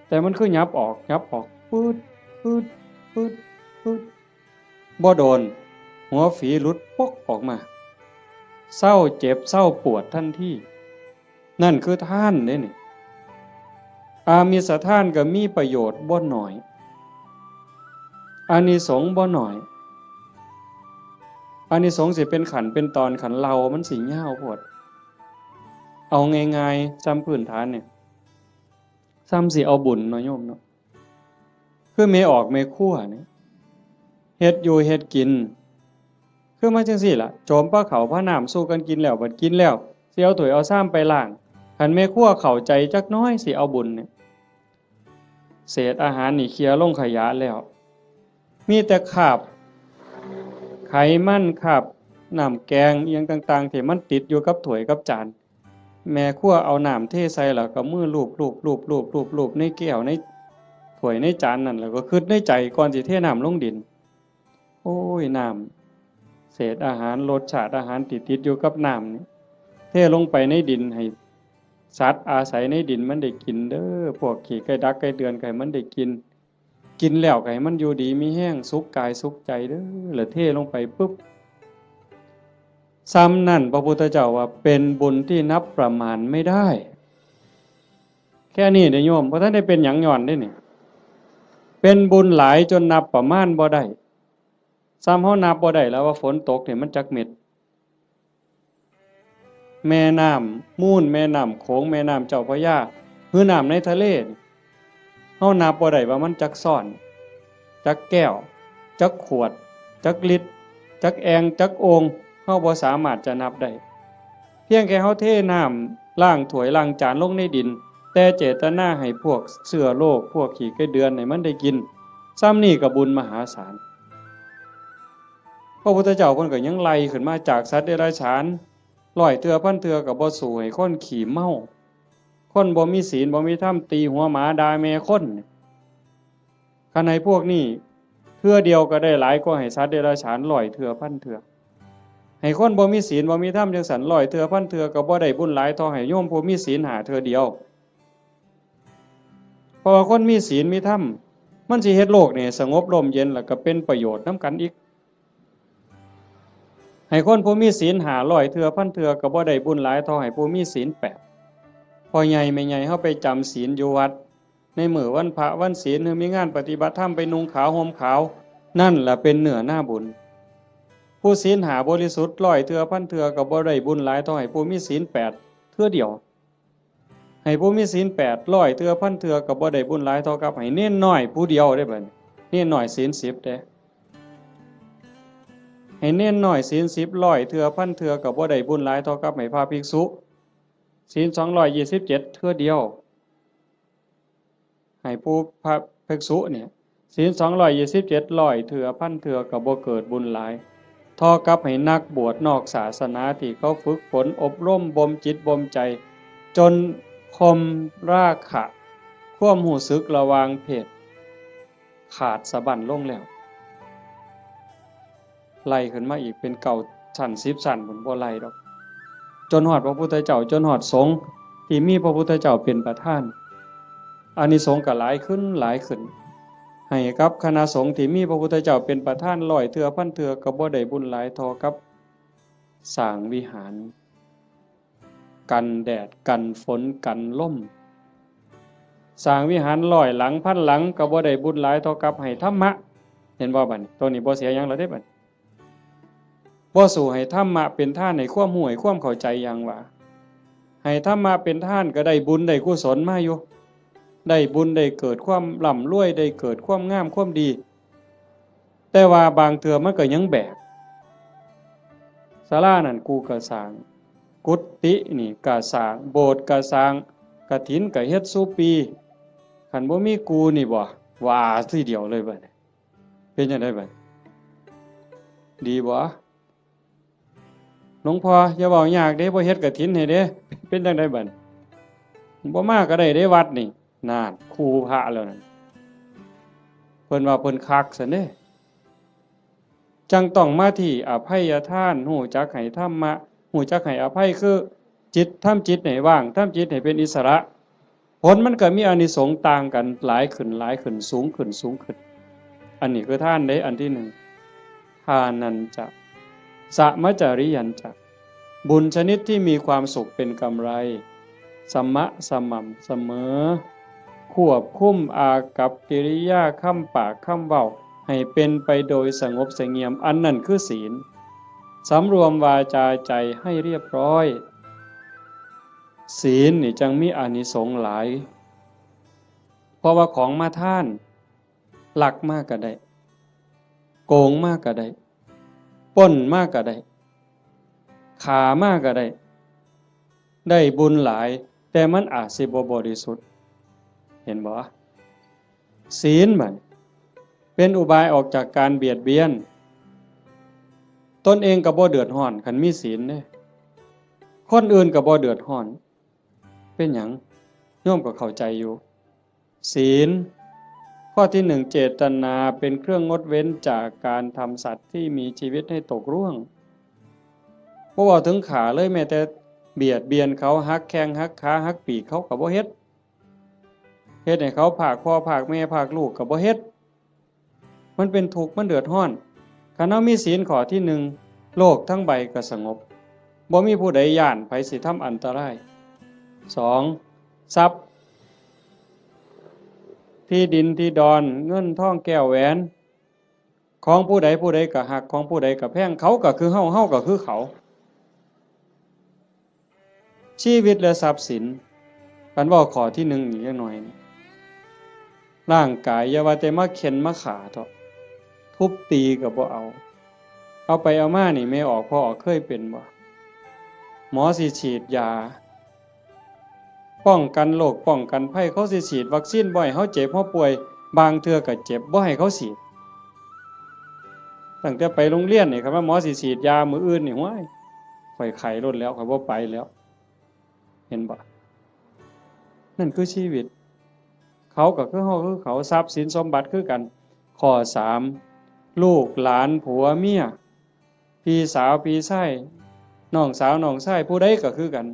แต่มันคือยับออกปืดบ่โดนหัวฝีหลุดปกออกมาเศร้าเจ็บเศร้าปวดทันทีนั่นคือท่านเด้นี่อามิสทานก็มีประโยชน์บ่น้อยอานิสงส์บ่น้อย อานิสงส์สิเป็นขันเป็นตอนขันเรามันสิยาวโพดเอาง่ายๆซ้ำพื้นฐานเนี่ยซ้ำสิเอาบุญเนาะโยมเนาะคือเมออกเมคั่วเนี่ยเฮ็ดอยู่เฮ็ดกินคือมาจังซี่ล่ะโจมปลาเขาพระน้ำสู้กันกินแล้วบัดกินแล้วสิเอาถ้วยเอาซ้ำไปล้างคันเมคั่วเข้าใจจักน้อยสิเอาบุญเนี่ยเศษอาหารนี่เคลียร์ลงขยะแล้วมีแต่คราบไขมันคราบน้ำแกงเอียงต่างๆที่มันติดอยู่กับถ้วยกับจานแม่ครัวเอาน้ำเทใส่แล้วก็มือลูบในแก้วในถ้วยในจานนั่นแล้วก็คิดในใจก่อนสิเทน้ำลงดินโอ้ยน้ำเศษอาหารรสชาติอาหารติดอยู่กับน้ำนี่เทลงไปในดินให้สัตว์อาศัยในดินมันได้กินเด้อพวกขี้ไก่ดักไก่เดือนไก่มันได้กินแล้วไก่มันอยู่ดีมีแห้งสุขกายสุขใจเด้อแล้วเทลงไปปุ๊บซ้ำนั่นพระพุทธเจ้าว่าเป็นบุญที่นับประมาณไม่ได้แค่นี้เด้อโยมเพราะท่านได้เป็นหยังย้อนได้นี่เป็นบุญหลายจนนับประมาณบ่ได้ซ้ำเฮานับบ่ได้แล้วว่าฝนตกเนี่ยมันจักเม็ดแม่น้ำมูลแม่น้ำโขงแม่น้ำเจ้าพระยาหรือน้ำในทะเลเฮานับบ่ได้ว่ามันจักซ่อนจักแก้วจักขวดจักลิตรจักแองจักโองเฮาบ่สามารถจะนับได้เพียงแค่เฮาเทน้ำล้างถ้วยล้างจานลงในดินแต่เจตนาให้พวกเชื้อโรคพวกขี้ไก่เดือนให้มันได้กินซ้ำนี่ก็บุญมหาศาลพระพุทธเจ้าเพิ่นก็ยังไล่ขึ้นมาจากสัตว์เดรัจฉานร้อยเทื่อพันเทื่อก็บ่สู้ให้คนขี้เมาคนบ่มีศีลบ่มีธรรมตีหัวหมาด่าแม่คนคันให้พวกนี้เทื่อเดียวก็ได้หลายกว่าให้สัตว์เดรัจฉานร้อยเทื่อพันเทื่อให้คนบ่มีศีลบ่มีธรรมจังสันร้อยเทื่อพันเทื่อก็บ่ได้บุญหลายเท่าให้โยมผู้มีศีลหาเทื่อเดียวเพราะว่าคนมีศีลมีธรรมมันสิเฮ็ดโลกนี่สงบร่มเย็นแล้วก็เป็นประโยชน์นำกันอีกให้คนผู้มีศีลหาร้อยเทื่อพันเทื่อก็บ่ได้บุญหลายเท่าให้ผู้มีศีล8พอใหญ่แม่ใหญ่เฮาไปจำศีลอยู่วัดในมื้อวันพระวันศีลหรือมีงานปฏิบัติธรรมไปนุ่งขาวห่มขาวนั่นล่ะเป็นเนื้อหน้าบุญผู้ศีลหาบริสุทธิ์ร้อยเทื่อพันเทื่อก็บ่ได้บุญหลายเท่าให้ผู้มีศีล8เทื่อเดียวให้ผู้มีศีล8ร้อยเทื่อพันเทื่อก็บ่ได้บุญหลายเท่ากับให้เน้นน้อยผู้เดียวได้บัดนี้เน้นน้อยศีล10เด้ให้เน้นน้อยศีล10ร้อยเทื่อพันเทื่อก็บ่ได้บุญหลายเท่ากับให้พระภิกษุศีล227เทื่อเดียวให้ผู้พระภิกษุเนี่ยศีล227ร้อยเทื่อพันเทื่อก็บ่เกิดบุญหลายเท่ากับให้นักบวชนอกศาสนาที่เขาฝึกฝนอบรมบ่มจิตบ่มใจจนคมราคะความรู้สึกระหว่างเพศขาดสะบั้นลงแล้วไล่ขึ้นมาอีกเป็นเก่าชั้น10ชั้นพุ่นบ่ไล่ดอกจนฮอดพระพุทธเจ้าจนฮอดสงฆ์ที่มีพระพุทธเจ้าเป็นประธานอานิสงส์ก็หลายขึ้นให้กับคณะสงฆ์ที่มีพระพุทธเจ้าเป็นประธานร้อยเทื่อพันเทื่อก็บ่ได้บุญหลายเท่ากับสร้างวิหารกันแดดกันฝนกันลมสร้างวิหารร้อยหลังพันหลังก็บ่ได้บุญหลายเท่ากับให้ธรรมะเห็นบ่บัดนี้ตัวนี้บ่เสียหยังแล้วเด้บัดบ่สู้ให้ธรรมะเป็นท่านให้ความรู้ให้ความเข้าใจอย่างว่าให้ธรรมะเป็นท่านก็ได้บุญได้กุศลมาอยู่ได้บุญได้เกิดความร่ำรวยได้เกิดความงามความดีแต่ว่าบางเทื่อมันก็ยังแบกศาลานั่นกูก็สร้างกุฏินี่ก็สร้างโบสถ์ก็สร้างกฐินก็เฮ็ดซุปีคันบ่มีกูนี่บ่ว่าทีเดียวเลยบัดนี้เป็นจังได๋บัดดีบ่หลวงพ่ออย่าเว้ายากเด้บ่เฮ็ดกฐินให้เด้เป็นจังได๋บัดบ่มาก็ได้เด้วัดนี่นานครูพระแล้วนั่นเพิ่นว่าเพิ่นคักซั่นเด้จังต้องมาที่อภัยทานรู้จักให้ธรรมะรู้จักให้อภัยคือจิตทำจิตให้ว่างทำจิตให้เป็นอิสระผลมันก็มีอานิสงส์ต่างกันหลายขึ้นสูงขึ้นอันนี้คือทานได้อันที่1ทานันจะสมจริยันจะบุญชนิดที่มีความสุขเป็นกำไรสม่ำเสมอควบคุมอากัปกิริยาคำปากคำเว้าให้เป็นไปโดยสงบเสงี่ยมอันนั้นคือศีล สำรวมวาจาใจให้เรียบร้อยศีลนี่จังมีอานิสงส์หลายเพราะว่าของมาท่านลักมากก็ได้โกงมากก็ได้ปล้นมากก็ได้ขามากก็ได้ได้บุญหลายแต่มันอาจสิบ่บริสุทธิ์เห็นบ่ศีลมันเป็นอุบายออกจากการเบียดเบียนตนเองก็บ่เดือดร้อนคันมีศีลเด้คนอื่นก็บ่เดือดร้อนเป็นหยังโยมก็เข้าใจอยู่ศีลข้อที่1เจตนาเป็นเครื่องงดเว้นจากการทำสัตว์ที่มีชีวิตให้ตกร่วงบ่ว่าถึงขาเลยแม้แต่เบียดเบียนเขาหักแข้งหักขาหักปีกเขาก็บ่เฮ็ดให้เขาผากพ่อผากแม่ผากลูกก็บ่เฮ็ดมันเป็นทุกข์มันเดือดร้อนคันเฮามีศีลข้อที่1โลกทั้งใบก็สงบบ่มีผู้ใดย้านไผสิทำอันตราย2ทรัพย์ที่ดินที่ดอนเงินทองแก้วแหวนของผู้ใดผู้ใดก็หักของผู้ใดก็แพงเขาก็คือเฮาเฮาก็คือเขาชีวิตและทรัพย์สินกันว่าข้อที่1อีกจักหน่อยร่างกายอย่าว่าแต่มาเข็นมาขาเถาะทุบตีก็บ่เอาไปเอามานี่ไม่ออกพอออกเคยเป็นบ่หมอสิฉีดยาป้องกันโรคป้องกันภัยเขาสิฉีดวัคซีนบ่ให้เฮาเจ็บเฮาป่วยบางเทื่อก็เจ็บบ่ให้เขาฉีดตั้งแต่ไปโรงเรียนนี่ครับว่าหมอสิฉีดยามื้ออื่นนี่ห้วยข่อยไข้ลดแล้วข่อยบ่ไปแล้วเห็นบ่นั่นคือชีวิตเขาก็คือเฮาคือเขาทรัพย์สินสมบัติคือกันข้อ3ลูกหลานผัวเมียพี่สาวพี่ชายน้องสาวน้องชายผู้ใดก็คือกัน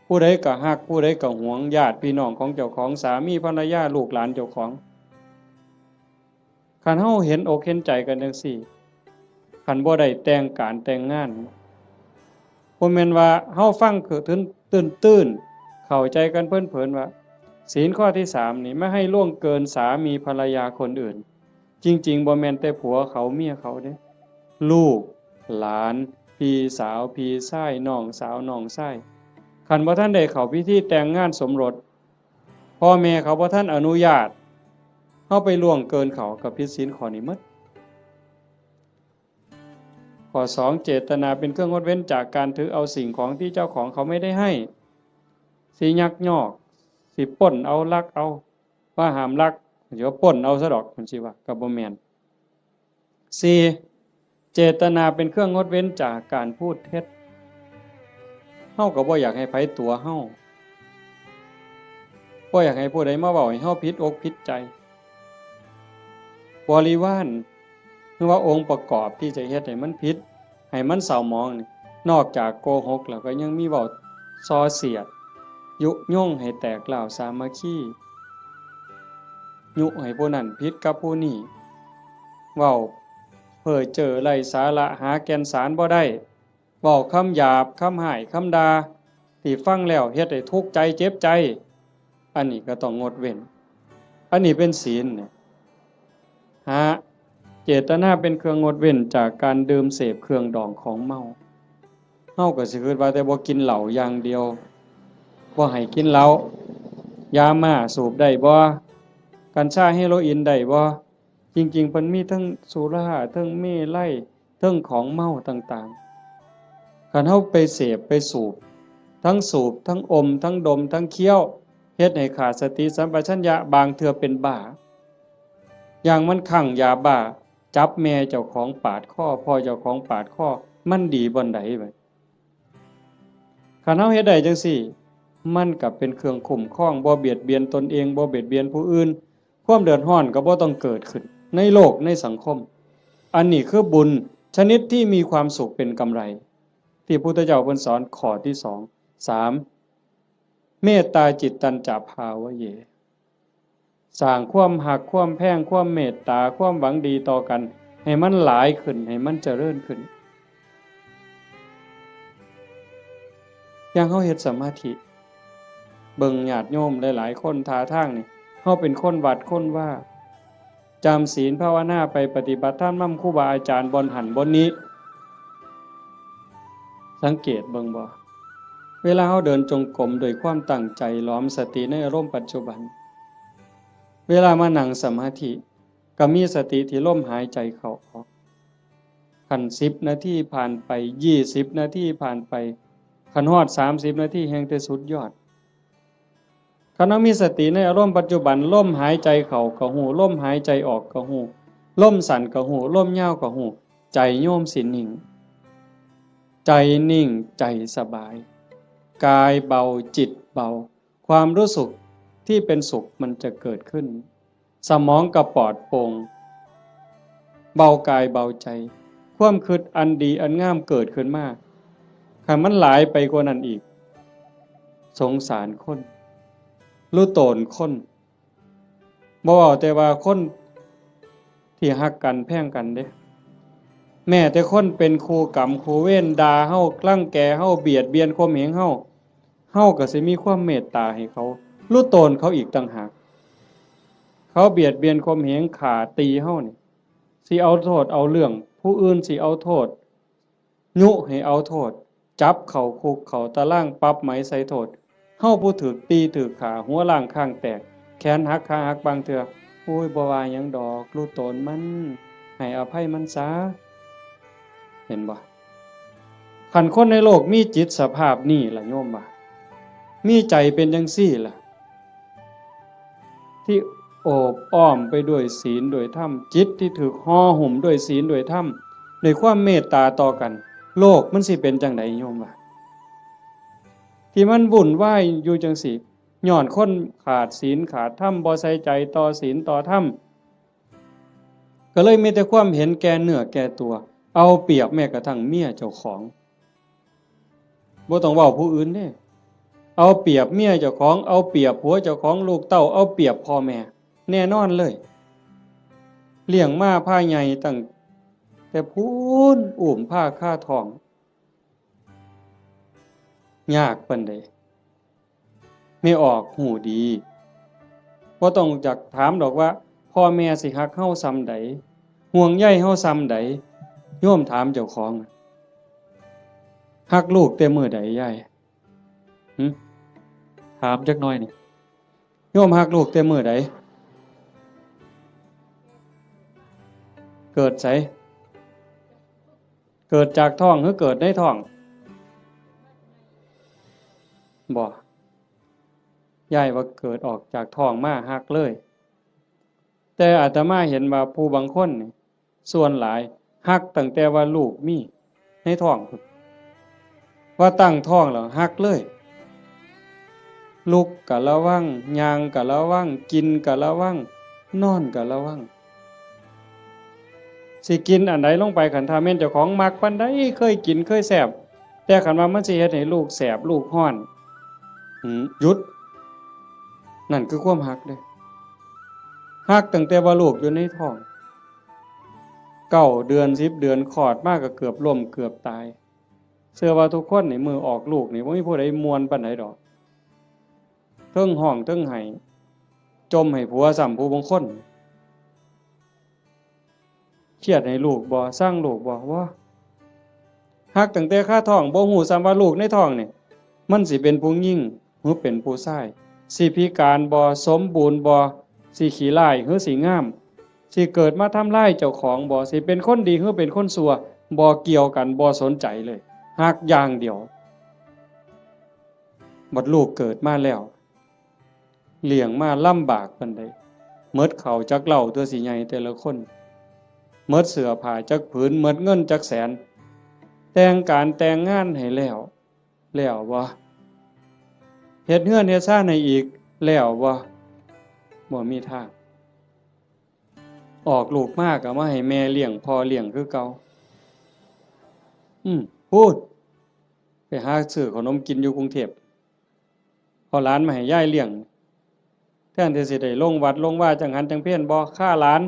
ผู้ใดก็ฮักผู้ใดก็หวงญาติพี่น้องของเจ้าของสามีภรรยาลูกหลานเจ้าของคันเฮาเห็นอกเห็นใจกันจังซี่คันบ่ได้แต่งการแต่งงานบ่แม่นว่าเฮาฟังคือตื้นเข้าใจกันเพิ่นๆว่าศีลข้อที่3นี่ไม่ให้ล่วงเกินสามีภรรยาคนอื่นจริงๆบ่แม่นแต่ผัวเขาเมียเขาเด้ลูกหลานพี่สาวพี่ชายน้องสาวน้องชายคันบ่ทันได้เข้าพิธีแต่งงานสมรสพ่อแม่เขาบ่ทันอนุญาตเฮาไปล่วงเกินเขาก็ผิดศีลข้อนี้หมดข้อ2เจตนาเป็นเครื่องงดเว้นจากการถือเอาสิ่งของที่เจ้าของเขาไม่ได้ให้สิยักยอกสิปล้นเอาลักเอาว่าห้ามลักเดี๋ยวปล้นเอาซะดอกมันสิว่าก็บ่แม่น4เจตนาเป็นเครื่องงดเว้นจากการพูดเท็จเฮาก็บ่อยากให้ไผตัวเฮาบ่อยากให้ผู้ใดมาเว้าให้เฮาผิดอกผิดใจบริวารคือว่าองค์ประกอบที่จะเฮ็ดให้มันผิดให้มันเศร้าหมองนี่นอกจากโกหกแล้วก็ยังมีเว้าส่อเสียดยุยงให้แตกเหล่าสามัคคียุให้ผู้นั้นผิดกับผู้นี้เว้าเพ้อเจ้อไร้สาระหาแก่นสารบ่ได้เว้าคำหยาบคำห้ายคำด่าที่ฟังแล้วเฮ็ดให้ทุกข์ใจเจ็บใจอันนี้ก็ต้องงดเว้นอันนี้เป็นศีลเนี่ยเจตนาเป็นเครื่องงดเว้นจากการดื่มเสพเครื่องดองของเมาเฮาก็สิคิดว่าแต่บ่กินเหล้าอย่างเดียวบ่ให้กินเหล้ายาม่าสูบได้บ่กัญชาเฮโรอีนได้บ่จริงๆเพิ่นมีทั้งสุราทั้งเมลัยทั้งของเมาต่างๆคันเฮาไปเสพไปสูบทั้งอมทั้งดมทั้งเคี้ยวเฮ็ดให้ขาดสติสัมปชัญญะบางเทื่อเป็นบ้าอย่างมันคั่งยาบ้าจับแม่เจ้าของปาดคอพ่อเจ้าของปาดคอมันดีบ่ใดบัดคันเฮาเฮ็ดได้จังซี่มันก็เป็นเครื่องคุ้มครองบ่เบียดเบียนตนเองบ่เบียดเบียนผู้อื่นความเดือดร้อนก็บ่ต้องเกิดขึ้นในโลกในสังคมอันนี้คือบุญชนิดที่มีความสุขเป็นกำไรที่พุทธเจ้าเพิ่นสอนข้อที่2 3เมตตาจิตตัญจภาวะเยสร้างความหักความแพงความเมตตาความหวังดีต่อกันให้มันหลายขึ้นให้มันเจริญขึ้นอย่างเฮาเฮ็ดสมาธิเบิ่งญาติโยมหลายๆคนท่าทางนี่เฮาเป็นคนวัดคนว่าจำศีลภาวนาไปปฏิบัติธรรมนำครูบาอาจารย์บนหันบนนี้ สังเกตเบิ่งบ่เวลาเราเดินจงกรมโดยความตั้งใจล้อมสติในอารมณ์ปัจจุบันเวลามานั่งสมาธิก็มีสติที่ลมหายใจเข้าออกคัน10นาทีผ่านไป20นาทีผ่านไปคันฮอด30นาทีแห่งแต่สุดยอดคันเรามีสติในอารมณ์ปัจจุบันลมหายใจเข้าก็ฮู้ลมหายใจออกก็ฮู้ลมสั้นก็ฮู้ลมยาวก็ฮู้ใจโยมสินิ่งใจนิ่งใจสบายกายเบาจิตเบาความรู้สึกที่เป็นสุขมันจะเกิดขึ้นสมองก็ปลอดโปร่งเบากายเบาใจความคิดอันดีอันงามเกิดขึ้นมาคันมันหลายไปกว่านั้นอีกสงสารคนรู้โตนคนบ่เว้าแต่ว่าคนที่ฮักกันแพงกันเด้แม้แต่คนเป็นครูกรรมครูเวรด่าเฮากลั่งแกเฮาเบียดเบียนข่มเหงเฮาก็สิมีความเมตตาให้เขารู้โตนเขาอีกต่างหากเขาเบียดเบียนข่มเหงฆ่าตีเฮานี่สิเอาโทษเอาเรื่องผู้อื่นสิเอาโทษยุให้เอาโทษจับเข้าคุกเข้าตารางปรับไหมใส่โทษเฮาผู้ถูกตีถูกฆ่าหัวล้างข้างแตกแขนหักขาหักบางเทื่อโอ้ยบ่ว่าหยังดอกรู้โตนมันให้อภัยมันซะเห็นบ่คันคนในโลกมีจิตสภาพนี้ล่ะโยมว่ามีใจเป็นจังซี่ล่ะที่โอบอ้อมไปด้วยศีลด้วยธรรมจิตที่ถูกห่อหุ้มด้วยศีลด้วยธรรมด้วยความเมตตาต่อกันโลกมันสิเป็นจังไดโยมว่าที่มันวุ่นวายอยู่จังซี่ย้อนคนขาดศีลขาดธรรมบ่ใส่ใจต่อศีลต่อธรรมก็เลยมีแต่ความเห็นแก่เนื้อแก่ตัวเอาเปรียบแม้กระทั่งเมียเจ้าของบ่ต้องเว้าผู้อื่นเด้เอาเปรียบเมียเจ้าของเอาเปรียบผัวเจ้าของลูกเต้าเอาเปรียบพ่อแม่แน่นอนเลยเลี้ยงมาพาใหญ่ตั้งแต่พูนอุ้มผ้าค่าทองยากปานใดไม่ออกหูดีบ่ต้องจักถามดอกว่าพ่อแม่สิฮักเฮาส่ำใดห่วงใยเฮาส่ำใดโยมถามเจ้าของฮักลูกแต่มื้อใดยายถามจักหน่อยนี่โยมฮักลูกแต่มื้อใดเกิดไสเกิดจากท้องหรือเกิดในท้องบ่ยายว่าเกิดออกจากท้องมาฮักเลยแต่อาตมาเห็นว่าผู้บางคนนี่ส่วนหลายฮักตั้งแต่ว่าลูกมีในท้องว่าตั้งท้องแล้วฮักเลยลุกก็ระวังย่างก็ระวังกินก็ระวังนอนก็ระวังสิกินอันใดลงไปคันถ้าแม่นเจ้าของมักปานใดเคยกินเคยแซ่บแต่คันว่ามันสิเฮ็ดให้ลูกแสบลูกร้อนหยุดนั่นคือความฮักเด้ฮักตั้งแต่ว่าลูกอยู่ในท้อง9เดือน10เดือนคลอดมาก็เกือบล้มเกือบตายเชื่อว่าทุกคนนี่มือออกลูกนี่บ่มีผู้ใดม่วนปานใดดอกเทิงห้องเทิงไห้จมให้ผัวซ้ำผู้บางคนเครียดให้ลูกบ่สร้างลูกบ่ว่าฮักตั้งแต่คาท้องบ่ฮู้ซ้ำว่าลูกในท้องนี่มันสิเป็นผู้หญิงหรือเป็นผู้ชายสิพิการบ่สมบูรณ์บ่สิขี้ร้ายหรือสิงามสิเกิดมาทำร้ายเจ้าของบ่สิเป็นคนดีหรือเป็นคนชั่วบ่เกี่ยวกันบ่สนใจเลยฮักอย่างเดียวบัดลูกเกิดมาแล้วเลี้ยงมาลำบากปานใดหมดข้าวจักเหล้าตัวสิใหญ่แต่ละคนหมดเสื้อผ้าจักผืนหมดเงินจักแสนแต่งการแต่งงานให้แล้วบ่เฮ็ดเฮือนเฮ็ดซ่านให้อีกแล้วบ่มีทางออกลูกมากก็มาให้แม่เลี้ยงพ่อเลี้ยงคือเก่าพูดไปหาซื้อขนมกินอยู่กรุงเทพพอหลานมาให้ยายเลี้ยงแทนที่สิได้ลงวัดลงว่าจังหันจังเพี้ยนบ่ฆ่าหลาน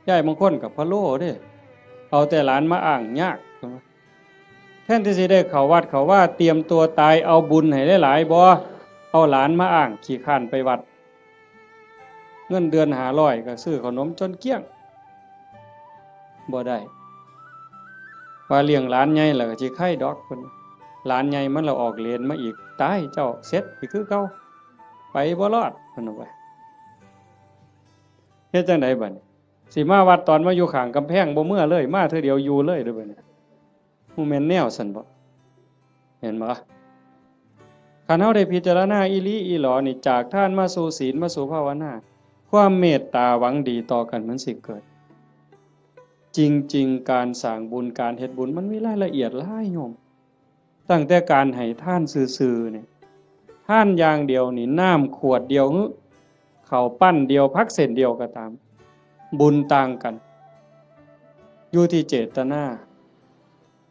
ยายบางคนก็พะโล้เด้เอาแต่หลานมาอ้างยากแทนที่สิได้เข้าวัดเข้าว่าเตรียมตัวตายเอาบุญให้หลายๆบ่เอาหลานมาอ้างขี้คร้านไปวัดเงินเดือน500ก็ซื้อขนมจนเกลี้ยงบ่ได้ ว่าเลี้ยงหลานใหญ่แล้วก็สิไข่ดอกเพิ่นหลานใหญ่มันละออกเรียนมาอีกตายเจ้าเสร็จอีกคือเก่าไปบ่รอดเพิ่นว่าเฮ็ดจังไดบัดนี้สิมาวัดตอนมาอยู่ข้างกำแพงบ่เมื่อเลยมาเทื่อเดียวอยู่เลยเด้อบัดนี้บ่แม่นแนวซั่นบ่เห็นบ่คันเฮาได้พิจารณาอีหลีอีหลอนี่จากทานมาสู่ศีลมาสู่ภาวนาความเมตตาหวังดีต่อกันมันสิเกิดจริงๆการสร้างบุญการเฮ็ดบุญมันมีรายละเอียดหลายโยมตั้งแต่การให้ทานซื่อๆเนี่ยทานอย่างเดียวนี่น้ำขวดเดียวข้าวปั้นเดียวผักเส้นเดียวก็ตามบุญต่างกันอยู่ที่เจตนา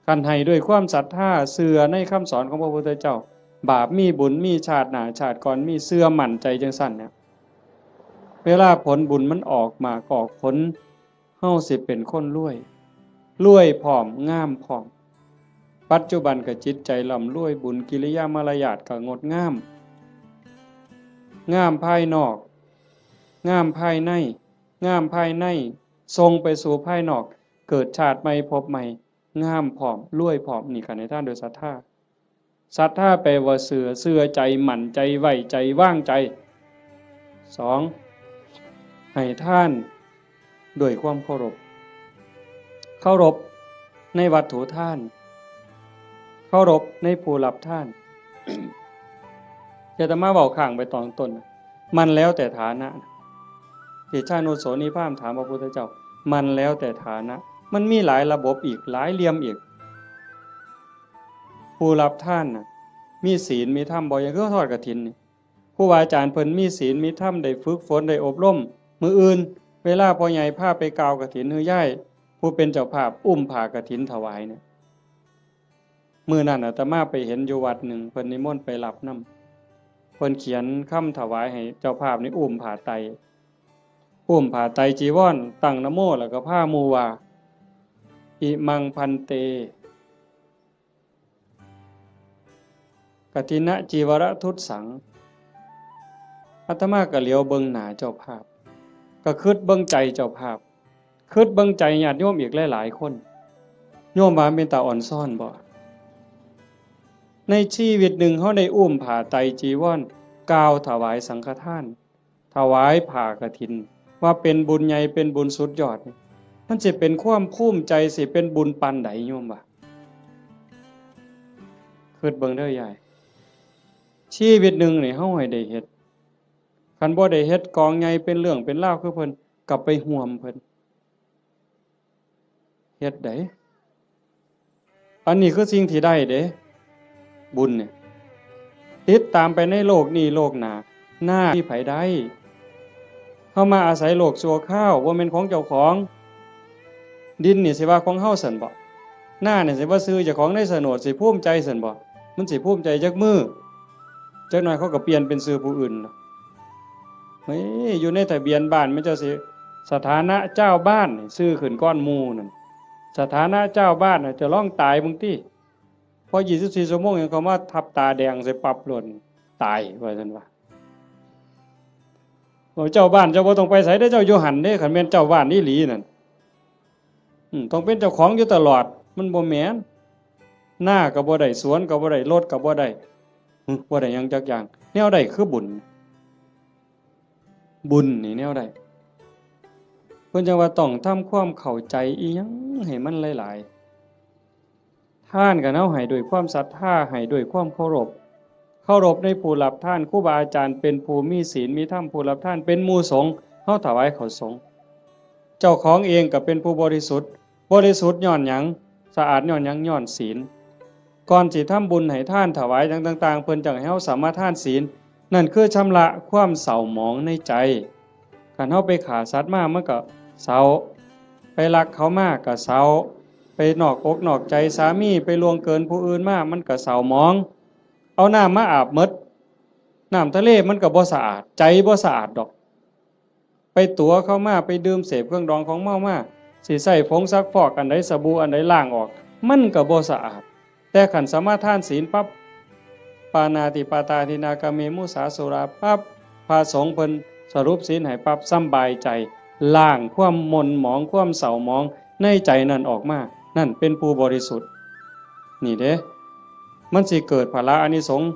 คันให้ด้วยความศรัทธาเชื่อในคำสอนของพระพุทธเจ้าบาปมีบุญมีชาติหน้าชาติก่อนมีเชื่อมั่นใจจังซั่นเนี่ยเวลาผลบุญมันออกมาออกผลเฮาสิเป็นคนรวยพร้อมงามพร้อมปัจจุบันก็จิตใจร่ำรวยบุญกิริยามารยาทก็งดงามงามภายนอกงามภายในงามภายในทรงไปสู่ภายนอกเกิดชาติใหม่พบใหม่งามพร้อมรวยพร้อมนี่กันในท่านโดยศรัทธาแปลว่าเชื่อใจหมั่นใจไว้ใจว่างใจ2ให้ท่านด้วยความเคารพในวัตถุท่านเคารพในผู้รับท่าน จะมาเว้าข้างไปตอนต้นมันแล้วแต่ฐานะที่ชาโนโสนิพามถามพระพุทธเจ้ามันแล้วแต่ฐานะมันมีหลายระบบอีกหลายเหลี่ยมอีกผู้รับท่านน่ะมีศีลมีธรรมบ่อย่างคือทอดกฐินนี่ครูบาอาจารย์เพิ่นมีศีลมีธรรมได้ฝึกฝนได้อบรมมื้ออื่นเวลาพ่อใหญ่พาไปกล่าวกฐินฮือย่ายผู้เป็นเจ้าภาพอุ้มผ้ากฐินถวายเนี่ยมื้อนั้นอาตมาไปเห็นอยู่วัดหนึ่งเพิ่นนิมนต์ไปรับนำเพิ่นเขียนคำถวายให้เจ้าภาพนี่อุ้มผ้าไตรจีวรตั้งนะโมแล้วก็พาหมู่ว่าอิมังพันเตกฐินะจีวรทุตสังอาตมาก็เหลียวเบิ่งหน้าเจ้าภาพก็คิดเบิ่งใจเจ้าภาพคิดเบิ่งใจญาติโยมอีกหลายๆคนโยมว่าเป็นตาอ่อนซ่อนบ่ในชีวิตหนึ่งเฮาได้อุ้มผ้าไตรจีวรกล่าวถวายสังฆทานถวายผ้ากฐินว่าเป็นบุญใหญ่เป็นบุญสุดยอดมันสิเป็นความภูมิใจสิเป็นบุญปานใดโยมว่าคิดเบิ่งเด้อยายชีวิตหนึ่งนี่เฮาให้ได้เฮ็ดคันบ่ได้เฮ็ดกองใหญ่เป็นเรื่องเป็นราวคือเพิ่นกลับไปห่วมเพิ่นเฮ็ดได้อันนี้คือสิ่งที่ได้เด้บุญเนี่ยติดตามไปในโลกนี้โลกหน้าหน้าที่ไผได้เฮามาอาศัยโลกชั่วคราวบ่แม่นของเจ้าของดินนี่สิว่าของเฮาซั่นบ่หน้านี่สิว่าซื้อเจ้าของในโฉนดสิภูมิใจซั่นบ่มันสิภูมิใจจักมื้อจักหน่อยเขาก็เปลี่ยนเป็นชื่อผู้อื่นเฮ้ยอยู่ในทะเบียนบ้านมันจะสิสถานะเจ้าบ้านนี่ชื่อขึ้นก้อนหมู่นั่นสถานะเจ้าบ้านน่ะจะร้องตายบางทีพอ24ชั่วโมงยังเขามาทับตาแดงใส่ปรับหล่นตายว่าซั่นว่าเจ้าบ้านเจ้าบ่ต้องไปไสเด้อเจ้าอยู่หั่นเด้คันแม่นเจ้าบ้านอีหลีนั่นต้องเป็นเจ้าของอยู่ตลอดมันบ่แม่นหน้าก็บ่ได้สวนก็บ่ได้รถก็บ่ได้บ่ได้หยังจักอย่างแนวใดคือบุญนี่แนวใดเพิ่นจังว่าต้องทำความเข้าใจอีหยังให้มันหลายๆท่านก็เฮาให้ด้วยความศรัทธาให้ด้วยความเคารพในผู้รับท่านครูบาอาจารย์เป็นผู้มีศีลมีธรรมผู้รับท่านเป็นหมู่สงฆ์เฮาถวายเขาสงฆ์เจ้าของเองก็เป็นผู้บริสุทธิ์ย้อนหยังสะอาดย้อนหยังย้อนศีลก่อนสิทำบุญให้ท่านถวายต่างๆเพิ่นจังให้เฮาสามารถทานศีลนั่นคือชำระความเศร้าหมองในใจคันเฮาไปฆ่าสัตว์มามันก็เศร้าไปลักเขามาก็เศร้าไปนอกอกนอกใจสามีไปล่วงเกินผู้อื่นมามันก็เศร้าหมองเอาน้ำมาอาบหมดน้ำทะเลมันก็บ่สะอาดใจบ่สะอาดดอกไปตัวเข้ามาไปดื่มเสพเครื่องดองของเมามาสิใส่ผงซักฟอกอันใดสบู่อันใดล้างออกมันก็บ่สะอาดแต่ขันสามารถทานศีลปั๊บปานาติปาตาทินากาเมมุสาสุราปั๊บพระสงฆ์เพิ่นสรุปศีลให้ปั๊บสำบายใจล้างความหม่นหมองความเศร้าหมองในใจนั่นออกมา นั่นเป็นผู้บริสุทธิ์นี่เด้มันสิเกิดพละอานิสงส์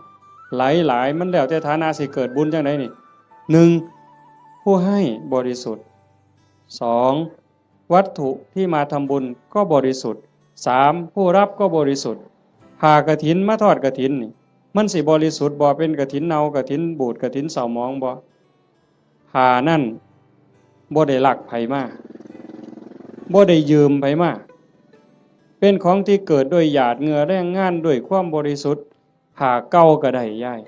หลายมันแล้วแต่ฐานะสิเกิดบุญจังไดนี่หนึ่งผู้ให้บริสุทธิ์สองวัตถุที่มาทำบุญก็บริสุทธิ์สามผู้รับก็บริสุทธิ์ผ่ากฐินมาทอดกฐินนี่มันสิบริสุทธิ์บ่เป็นกฐินเนากฐินบูดกฐินเศร้าหมองบ่ผ่านั่นบ่ได้ลักไผมาบ่ได้ยืมไผมาเป็นของที่เกิดด้วยหยาดเหงื่อแรงงานด้วยความบริสุทธิ์ผ่าเก่าก็ได้ย่าย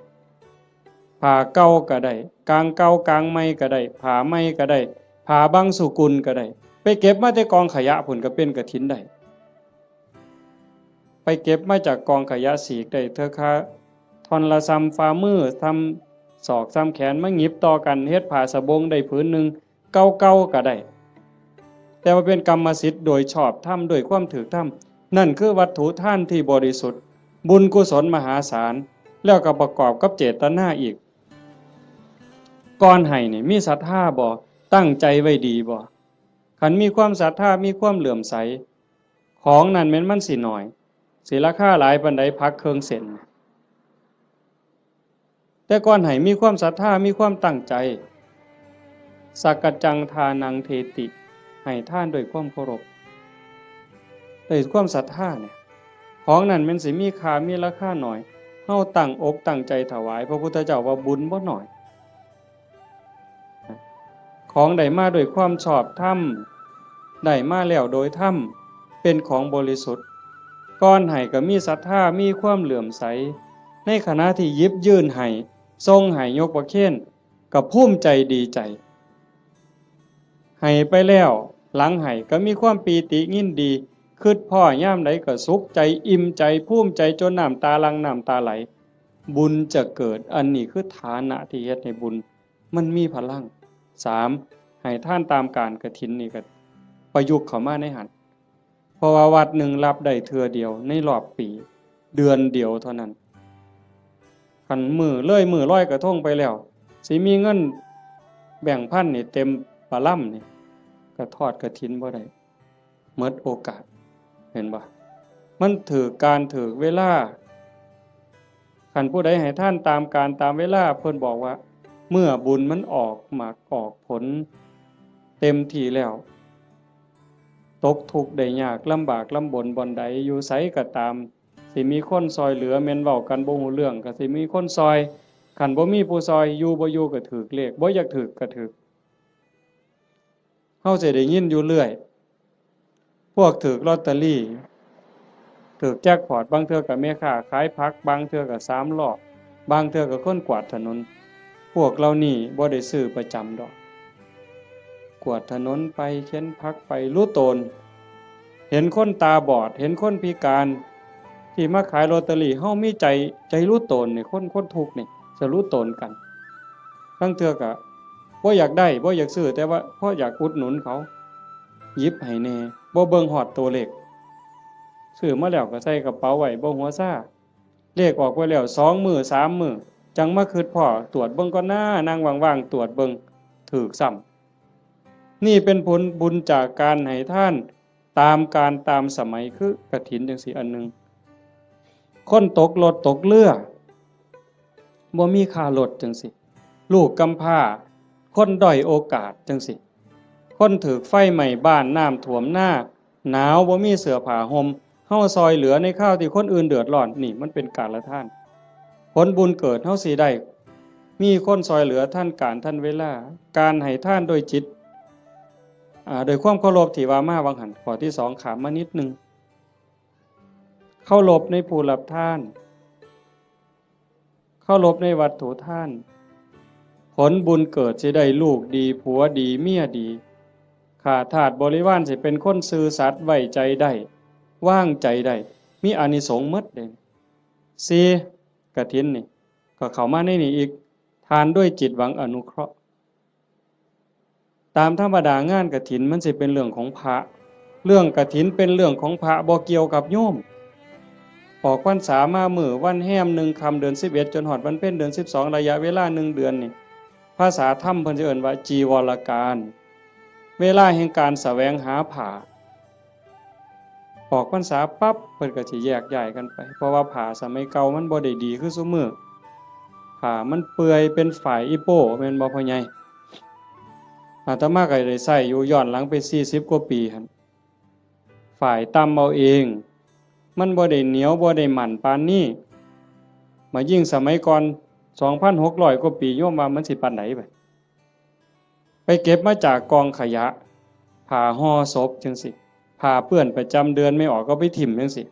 ผ่าเก่าก็ได้กลางเก่ากลางใหม่ก็ได้ผ่าใหม่ก็ได้ผ่าบางสุกุลก็ได้ไปเก็บมาจากกองขยะผุ่นก็เป็นกฐินได้ไปเก็บมาจากกองขยะสีกได้เธอค่ะทอนละซ้ำฝ่ามือทำศอกซ้ำแขนมาหยิบต่อกันเฮ็ดผ้าสบงได้ผืนหนึ่งเก่าๆก็ได้แต่ว่าเป็นกรรมสิทธิ์โดยชอบธรรมโดยความถูกธรรมนั่นคือวัตถุท่านที่บริสุทธิ์บุญกุศลมหาศาลแล้วก็ประกอบกับเจตนาอีกก่อนให้นี่มีศรัทธาบ่ตั้งใจไว้ดีบ่คันมีความศรัทธามีความเหลื่อมใสของนั้นแม้นมันสิน้อยสิราคาหลายปานใดพักเครื่องเส้นแต่ก่อนให้มีความศรัทธามีความตั้งใจสักกจังทานังเทติให้ท่านด้วยความเคารพด้วยความศรัทธาเนี่ยของนั้นมันสิมีค่ามีราคาหน่อยเฮาตั้งอกตั้งใจถวายพระพุทธเจ้าว่าบุญบ่น้อยของได้มาด้วยความชอบธรรมได้มาแล้วโดยธรรมเป็นของบริสุทธิ์ก่อนให้ก็มีศรัทธามีความเหลื่อมใสในขณะที่ยิบยื่นให้ทรงให้ยกประเคนก็ภูมิใจดีใจให้ไปแล้วหลังให้ก็มีความปีติยินดีคิดพ่อย่ามใดก็สุขใจอิ่มใจภูมิใจจนน้ำตาหลั่งน้ำตาไหลบุญจะเกิดอันนี้คือฐานะที่เฮ็ดให้บุญมันมีพลังสามให้ท่านตามการกฐินนี่ก็ประยุกต์เข้ามาในหันเพราะว่าวัดหนึ่งรับได้เทื่อเดียวในรอบปีเดือนเดียวเท่านั้นคันมือร้อยกระทงไปแล้วสิมีเงินแบ่งพันนี่เต็มปะล่ำนี่ก็ทอดกฐินบ่ได้หมดโอกาสเห็นบ่มันถือการถือเวลาคันผู้ใดให้ท่านตามการตามเวลาเพิ่นบอกว่าเมื่อบุญมันออกหมากออกผลเต็มที่แล้วตกทุกข์ได้ยากลำบากลำบนบ่อนใดอยู่ไสก็ตามสิมีคนซอยเหลือแม่นเว้ากันบ่ฮู้เรื่องก็สิมีคนซอยคันบ่มีผู้ซอยอยู่บ่อยู่ก็ถูกเลขบ่อยากถูกก็ถูกเฮาสิได้ยินอยู่เรื่อยพวกถูกลอตเตอรี่ถูกแจ็คพอตบางเทื่อก็แม่ค้าขายผักบางเทื่อก็3ล้อบางเทื่อก็คนกวาดถนนพวกเรานี่บ่ได้ซื้อประจำดอกกวาดถนนไปเข็นผักไปรู้ตนเห็นคนตาบอดเห็นคนพิการที่มาขายลอตเตอรี่เฮามีใจรู้ตนนี่คนทุกข์นี่จะรู้ตนกันบางเทื่อก็บ่อยากได้บ่อยากซื้อแต่ว่าเพราะอยากอุดหนุนเขาหยิบให้แน่บ่เบิ่งฮอดตัวเลขซื้อมาแล้วก็ใส่กระเป๋าไว้บ่หัวซ่าเลขออกไว้แล้ว2มื้อ3มื้อจังมาคิดพ้อตรวจเบิ่งก่อนนะนั่งว่างๆตรวจเบิ่งถูกซ้ำนี่เป็นผลบุญจากการให้ท่านตามการตามสมัยคือกฐินจังซี่อันนึงคนตกรถตกเรือบ่มีค่ารถจังซี่ลูกกำพร้าคนด้อยโอกาสจังซี่คนถูกไฟไหม้บ้านน้ำท่วมหน้าหนาวบ่มีเสื้อผ้าห่มเฮาซอยเหลือในข้าวที่คนอื่นเดือดร้อนนี่มันเป็นการละท่านผลบุญเกิดเฮาสิได้มีคนซอยเหลือท่านการท่านเวลาการให้ท่านโดยจิตโดยความเคารพที่ว่ามาวังหันข้อที่2ขามมานิดนึงเคารพในผู้รับทานเคารพในวัตถุท่านผลบุญเกิดสิได้ลูกดีผัวดีเมียดีข้าทาสบริวารสิเป็นคนซื่อสัตย์ไว้ใจได้ว่างใจได้มีอานิสงส์หมดเด้4กฐินนี่ก็เข้ามาในนี้อีกทานด้วยจิตหวังอนุเคราะห์ตามธรรมดางานกฐินมันสิเป็นเรื่องของพระเรื่องกฐินเป็นเรื่องของพระบ่เกี่ยวกับโยมออกพรรษามามื้อวันแฮม1ค่ำเดือน11จนฮอดวันเพ็ญเดือน12ระยะเวลา1เดือนนี่ภาษาธรรมเพิ่นสิเอิ้นว่าจีวรการเวลาแห่งการแสวงหาผ้า ออกพรรษาปั๊บเพิ่นก็สิแยกย้ายกันไปเพราะว่าผ้าสมัยเก่ามันบ่ได้ดีคือซุมื้อผ้ามันเปื่อยเป็นฝ่ายอีโป้แม่นบ่พ่อใหญ่อาตมาก็ได้ใช้อยู่ย้อนหลังไป40กว่าปีหั่นฝ่ายตำเอาเองมันบ่ได้เหนียวบ่ได้หมั่นปานนี้มายิ่งสมัยก่อน 2,600 กว่าปีโยมว่ามันสิปานไหนไปเก็บมาจากกองขยะผ้าห่อศพจังสิผ้าเปื้อนประจำเดือนไม่ออกก็ไปถิ่มจังสิ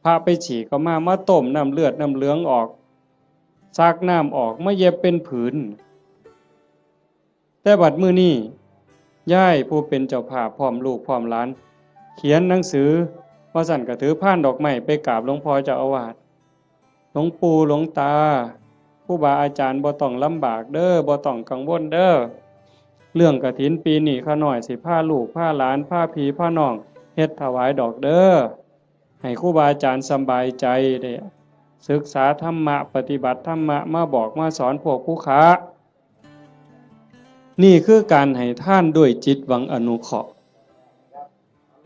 ผ้าไปฉีกก็มาต้มน้ำเลือดน้ำเหลืองออกซักน้ำออกมาเย็บเป็นผืนแต่บัดมื้อนี้ย่ายผู้เป็นเจ้าภาพพร้อมลูกพร้อมหลานเขียนหนังสือว่าสั่นก็ถือพานดอกไม้ไปกราบหลวงพ่อเจ้าอาวาสหลวงปู่หลวงตาผู้บาอาจารย์บ่ต้องลำบากเด้อบ่ต้องกังวลเด้อเรื่องกฐินปีนี้ข้าน้อยสิพาลูกพาหลานพาพี่พาน้องเฮ็ดถวายดอกเด้อให้ครูบาอาจารย์สบายใจได้ศึกษาธรรมะปฏิบัติธรรมะมาบอกมาสอนพวกผู้ค้านี่คือการให้ทานด้วยจิตหวังอนุเคราะห์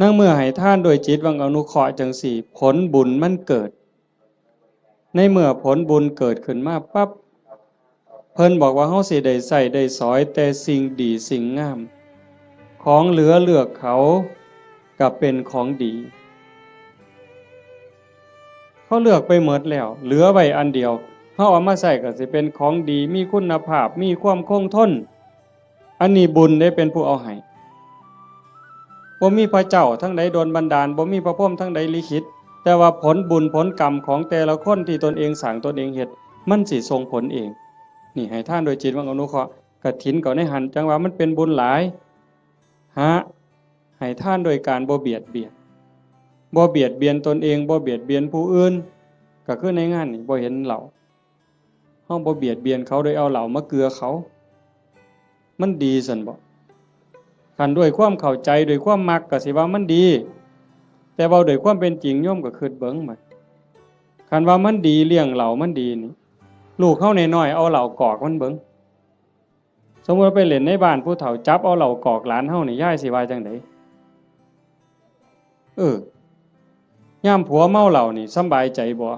นั่งเมื่อให้ทานด้วยจิตหวังอนุเคราะห์จังสี่ผลบุญมันเกิดในเมื่อผลบุญเกิดขึ้นมาปั๊บเพิ่นบอกว่าเฮาสิได้ใส่ได้สอยแต่สิ่งดีสิ่งงามของเหลือเลือกเขากับเป็นของดีเขาเลือกไปหมดแล้วเหลือไว้อันเดียวเฮาเอามาใส่ก็สิเป็นของดีมีคุณภาพมีความคงทนอันนี้บุญได้เป็นผู้เอาให้บ่มีพระเจ้าทั้งใดโดนบันดาลบ่มีพระพรหมทั้งใดลิขิตแต่ว่าผลบุญผลกรรมของแต่ละคนที่ตนเองสร้างตนเองเฮ็ดมันสิส่งผลเองนี่ให้ท่านโดยจิตหวังอนุเคราะห์กฐินก็ในหันจังว่ามันเป็นบุญหลายให้ท่านโดยการบ่เบียดเบียนบ่เบียดเบียนตนเองบ่เบียดเบียนผู้อื่นก็คือในงานนี่บ่เห็นเหล่าเฮาบ่เบียดเบียนเขาโดยเอาเหล่ามาเกลือเขามันดีซั่นบ่คันด้วยความเข้าใจด้วยความมักก็สิว่ามันดีแต่เว้าด้วยความเป็นจริงโยมก็คิดเบิ่งมันคันว่ามันดีเลี้ยงเหล่ามันดีนี่ลูกเฮาน้อยๆเอาเหล่ากอกมันเบิ่งสมมุติไปเล่นในบ้านผู้เฒ่าจับเอาเหล่ากอกหลานเฮานี่ยายสิว่าจังได๋ยามผัวเมาเหล้านี่สำบายใจบ่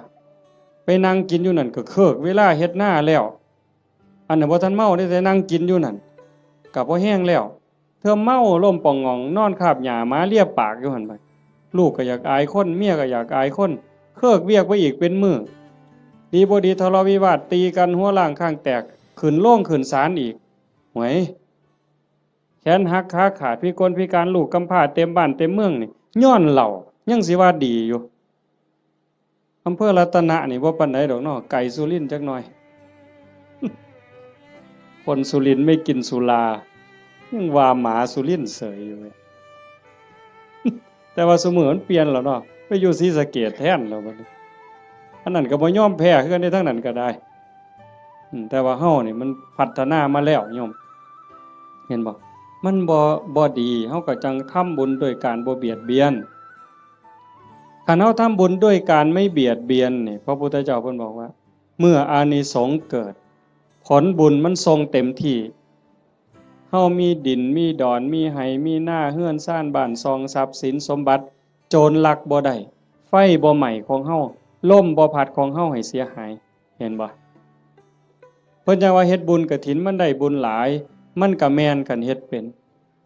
ไปนั่งกินอยู่นั่นก็เคิกเวลาเฮ็ดหน้าแล้วอันนั้นบ่ทันเมาได้แต่นั่งกินอยู่นั่นก็บ่แห้งแล้วเธอเมาล้มป่องงองนอนคาบหญ้าหมาเลียปากอยู่หั่นไปลูกก็อยากอายคนเมียก็อยากอายคนเคิกเวียกไปอีกเป็นมื้อดีบ่ดีทะเลาะวิวาทตีกันหัวล้างข้างแตกขึ้นโรงขึ้นศาลอีกหวยแขนหักขาขาดพิกลพิการลูกกำพร้าเต็มบ้านเต็มเมืองนี่ย้อนเหล้ายังสิว่าดีอยู่อำเภอรัตนะนี่บ่ปานใดดอกเนาะไก่สุรินทร์จักหน่อยคนสุรินทร์ไม่กินสุรายังว่าหมาสุรินทร์เสยอยู่เว้ยแต่ว่าสมัยมันเปลี่ยนแล้วเนาะไปอยู่ศรีสะเกษแทนแล้วบัดนี้อันนั้นก็บ่ยอมแพ้คือกันในทางนั้นก็ได้แต่ว่าเฮานี่มันพัฒนามาแล้วโยมเห็นบ่มันบ่ดีเฮาก็จังทำบุญโดยการบ่เบียดเบียนคันเฮาทำบุญด้วยการไม่เบียดเบียนนี่พระพุทธเจ้าเพิ่นบอกว่าเมื่ออานิสงส์เกิดผลบุญมันทรงเต็มที่เฮามีดินมีดอนมีไหมีหน้าเฮือนซ่านบ้านซองทรัพย์สินสมบัติโจรลักบ่ได้ไฟบ่ไหม้ของเฮาลมบ่พัดของเฮาให้เสียหายเห็นบ่เพิ่นจังว่าเฮ็ดบุญกฐินมันได้บุญหลายมันก็แม่นกันเฮ็ดเป็น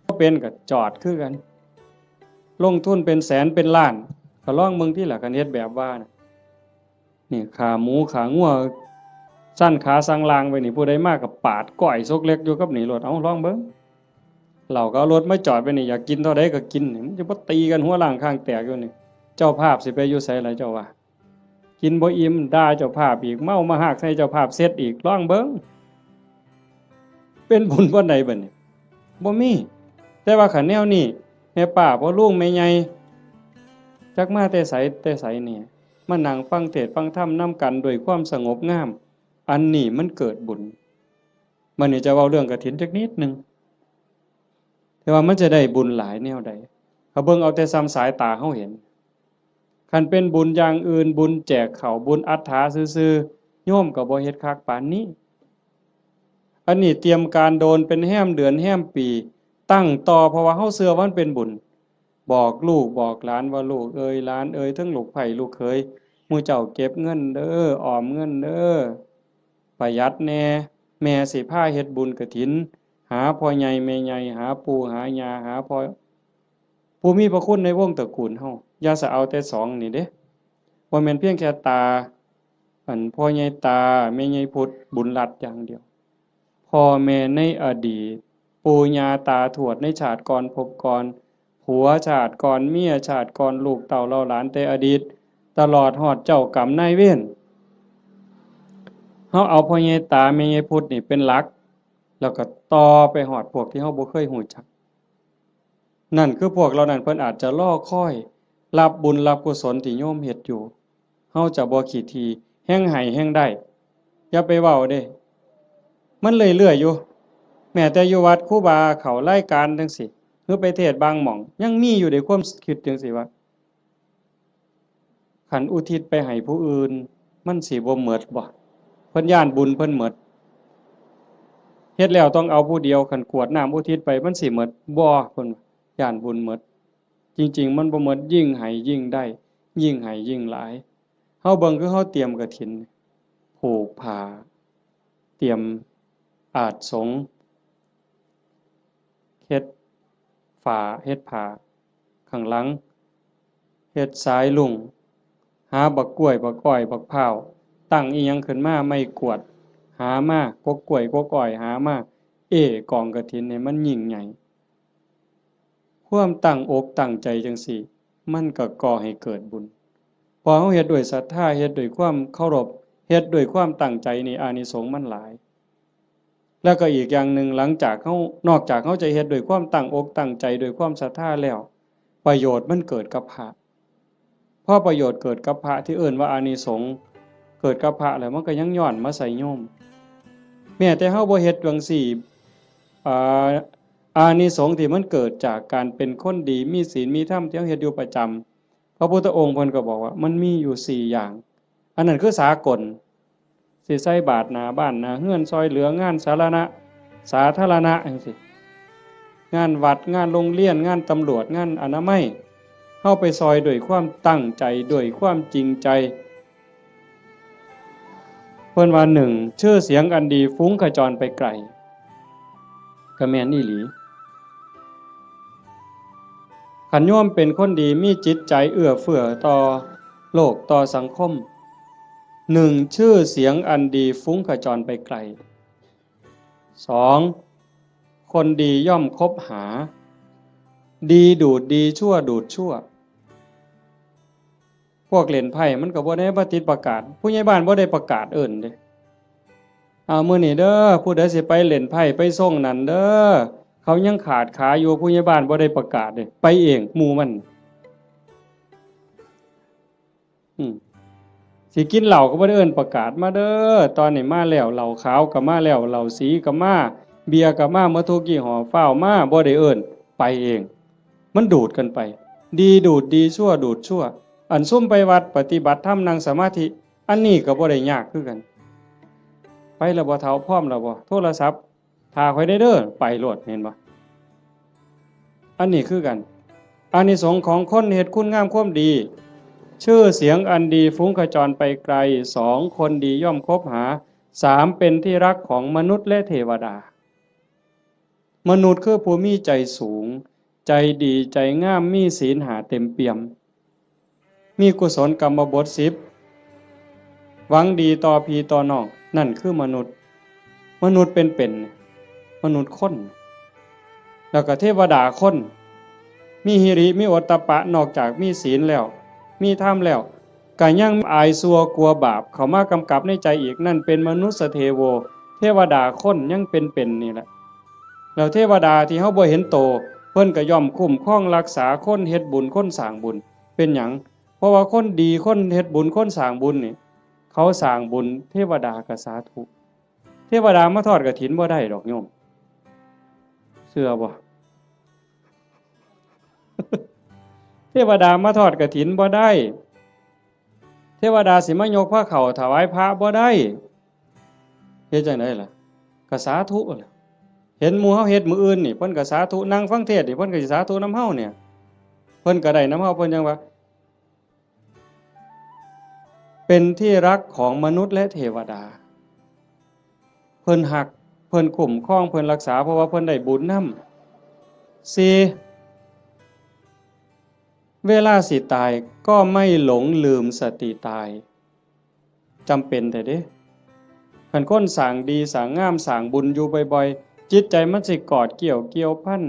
บ่เป็นก็จอดคือกันลงทุนเป็นแสนเป็นล้านก็ลองเบิ่งที่ล่ะกันเฮ็ดแบบว่านี่ขาหมูขางัวสั้นขาสังลางไปนี่ผู้ใดมาก็ปาดก้อยซกเล็กอยู่กับนี่รถเอาลองเบิ่งเราก็เอารถมาจอดไปนี่อยากกินเท่าใดก็กินนี่มันจะบ่ตีกันหัวล้างข้างแตกอยู่นี่เจ้าภาพสิไปอยู่ไสล่ะเจ้าว่ากินบ่อิ่มด่าเจ้าภาพอีกเมามาหากใส่เจ้าภาพเสร็จอีกลองเบิ่งเป็นบุญบ่ใดบัดนี้บ่มีแต่ว่าคันแนวนี้แม่ป้าพ่อลุงแม่ใหญ่จักมาแต่ไสนี่มานั่งฟังเทศน์ฟังธรรมนํกันด้วยความสงบงามอันนี้มันเกิดบุญมันนี่จะเว้าเรื่องกฐินจักนิดนึงแต่ว่ามันจะได้บุญหลายแนวใดเขาเบิ่งเอาแต่ซ้ำสายตาเฮาเห็นคันเป็นบุญอย่างอื่นบุญแจกข้าวบุญอัฏฐาซื่อๆโยมก็บ่เฮ็ดคักปานนี้อันนี้เตรียมการโดนเป็นแห้มเดือนแห้มปีตั้งต่อเพราะว่าเฮาเชื่อว่ามันเป็นบุญ บอกลูกบอกหลานว่าลูกเอ้ยหลานเอ้ยทั้งลูกไผ่ลูกเขยหมู่เจ้าเก็บเงินเด้อออมเงินเด้อประหยัดแน่แม่สิพาเฮ็ดบุญกฐินหาพ่อใหญ่แม่ใหญ่หาปู่หาย่าหาพ่อผู้มีพระคุณในวงตระกูลเฮาอย่าสะเอาแต่สองนี่เด้บ่แม่นเพียงแค่ตาพ่อใหญ่ตาแม่ใหญ่พุทธบุญรัตน์อย่างเดียวพ่อแม่ในอดีตปู่ย่าตาทวดในชาติก่อนภพก่อนผัวชาติก่อนเมียชาติก่อนลูกเต้าเหล่าหลานแต่อดีตตลอดฮอดเจ้ากรรมนายเวรเฮาเอาพ่อใหญ่ตาแม่ใหญ่พุทธนี่เป็นหลักแล้วก็ต่อไปฮอดพวกที่เฮาบ่เคยฮู้จักนั่นคือพวกเหล่านั้นเพิ่นอาจจะรอคอยรับบุญรับกุศลที่โยมเฮ็ดอยู่เฮาจะบ่ขี้ทีแฮ่งให้แฮ่งได้อย่าไปเว้าเด้มันเรื่อยๆอยู่แม้แต่อยู่วัดครูบาเขารายการจังซี่หรือไปเทศน์บางหม่องยังมีอยู่ในความคิดจังซี่ว่าคันอุทิศไปให้ผู้อื่นมันสิบ่หมดบ่เพิ่นย้านบุญเพิ่นหมดเฮ็ดแล้วต้องเอาผู้เดียวคันกรวดน้ำอุทิศไปมันสิหมดบ่เพิ่นย้านบุญหมดจริงๆมันบ่หมดยิ่งให้ยิ่งได้ยิ่งให้ยิ่งหลายเฮาเบิ่งคือเฮาเตรียมกฐินผูกผ้าเตรียมอาสงฆ์เฮ็ดฝาเฮ็ดผ้าข้างหลังเฮ็ดสายลุงหาบักกล้วยบักอ้อยบักพร้าวตั้งอีหยังขึ้นมาไม่กวดหามากกกล้วยกกอ้อยหามากองกฐินนี่มันยิ่งใหญ่ความตั้งอกตั้งใจจังซี่มันก็ก่อให้เกิดบุญพอเฮาเฮ็ดด้วยศรัทธาเฮ็ดด้วยความเคารพเฮ็ดด้วยความตั้งใจนี่อานิสงส์มันหลายแล้วก็อีกอย่างหนึ่งหลังจากเฮานอกจากเฮาจะเฮ็ดด้วยความตั้งอกตั้งใจด้วยความศรัทธาแล้วประโยชน์มันเกิดกับพระพอประโยชน์เกิดกับพระที่เอิ้นว่าอานิสงส์เกิดกับพระแล้วมันก็ยังย้อนมาใส่โยมแม้แต่เฮาบ่เฮ็ดจังซี่อ่าอานิสงส์ที่มันเกิดจากการเป็นคนดีมีศีลมีธรรมที่เฮาเฮ็ดอยู่ประจำพระพุทธองค์เพิ่นก็บอกว่ามันมีอยู่4อย่างอันนั้นคือสากลสิใส่บาตรหน้าบ้านหน้าเรือนซอยเหลืองานสาธารณะจังซี่งานวัดงานโรงเรียนงานตำรวจงานอนามัยเฮาไปซอยด้วยความตั้งใจด้วยความจริงใจเพิ่นว่า1ชื่อเสียงอันดีฟุ้งขจรไปไกลก็แม่นอีหลีขันโยมเป็นคนดีมีจิตใจเอื้อเฟื้อต่อโลกต่อสังคม1ชื่อเสียงอันดีฟุ้งขจรไปไกล2คนดีย่อมคบหาดีดูดดีชั่วดูดชั่วพวกเล่นไพ่มันก็บ่ได้มาติดประกาศผู้ใหญ่บ้านบ่ได้ประกาศเอิ้นเด้มื้อนี้เด้อผู้ใดสิไปเล่นไพ่ไปส่งนั่นเด้อเขายังขาดขาอยู่ผู้ใหญ่บ้านบ่ได้ประกาศเด้ไปเองหมู่มันสิกินเหล้าก็บ่ได้เอิ้นประกาศมาเด้อตอนนี้มาแล้วเหล้าขาวก็มาแล้วเหล้าสีก็มาเบียร์ก็มาหมดทุกยี่ห้อฟ้าวมาบ่ได้เอิ้นไปเองมันดูดกันไปดีดูดดีชั่วดูดชั่วอันซุ่มไปวัดปฏิบัติธรรมนั่งสมาธิอันนี้ก็บ่ได้ยากคือกันไปแล้วบ่เฒ่าพร้อมแล้วบ่โทรศัพท์ถ้าค่อยได้เด้อไปโลดเห็นบ่อันนี้คือกันอานิสงส์ของคนเฮ็ดคุณงามความดีชื่อเสียงอันดีฟุ้งขจรไปไกล2คนดีย่อมคบหา3เป็นที่รักของมนุษย์และเทวดามนุษย์คือผู้มีใจสูงใจดีใจงามมีศีล5เต็มเปี่ยมมีกุศลกรรมบท10หวังดีต่อพี่ต่อน้องนั่นคือมนุษย์เป็นมนุษย์คนแล้วก็เทวดาคนมีหิริมีโอตตัปปะนอกจากมีศีลแล้วมีธรรมแล้วก็ยังอายซัวกลัวบาปเข้ามากำกับในใจอีกนั่นเป็นมนุษย์เทโวเทวดาคนยังเป็นนี่แหละแล้วเทวดาที่เฮาบ่เห็นโตเพิ่นก็ย่อมคุ้มครองรักษาคนเฮ็ดบุญคนสร้างบุญเป็นหยังเพราะว่าคนดีคนเฮ็ดบุญคนสร้างบุญนี่เขาสร้างบุญเทวดาก็สาธุเทวดามาทอดกฐินบ่ได้ดอกโยมเชื่อบ่ เทวดามาทอดกฐินบ่ได้เทวดาสิมายกผ้าเข่าถวายพระบ่ได้เฮ็ดจังได๋ล่ะก็สาธุล่ะเห็นหมู่เฮาเฮ็ดมื้ออื่นนี่เพิ่นก็สาธุนั่งฟังเทศน์นี่เพิ่นก็สิสาธุนำเฮาเนี่ย เพิ่นก็ได้น้ำเฮาเพิ่นยังว่าเป็นที่รักของมนุษย์และเทวดาเพิ่นหักเพิ่นคุ้มครองเพิ่นรักษาเพราะว่าเพิ่นได้บุญนำ4เวลาสิตายก็ไม่หลงลืมสติตายจำเป็นแต่เด้คันคนสร้างดีสร้างงามสร้างบุญอยู่บ่อยๆจิตใจมันสิกอดเกี่ยวพัน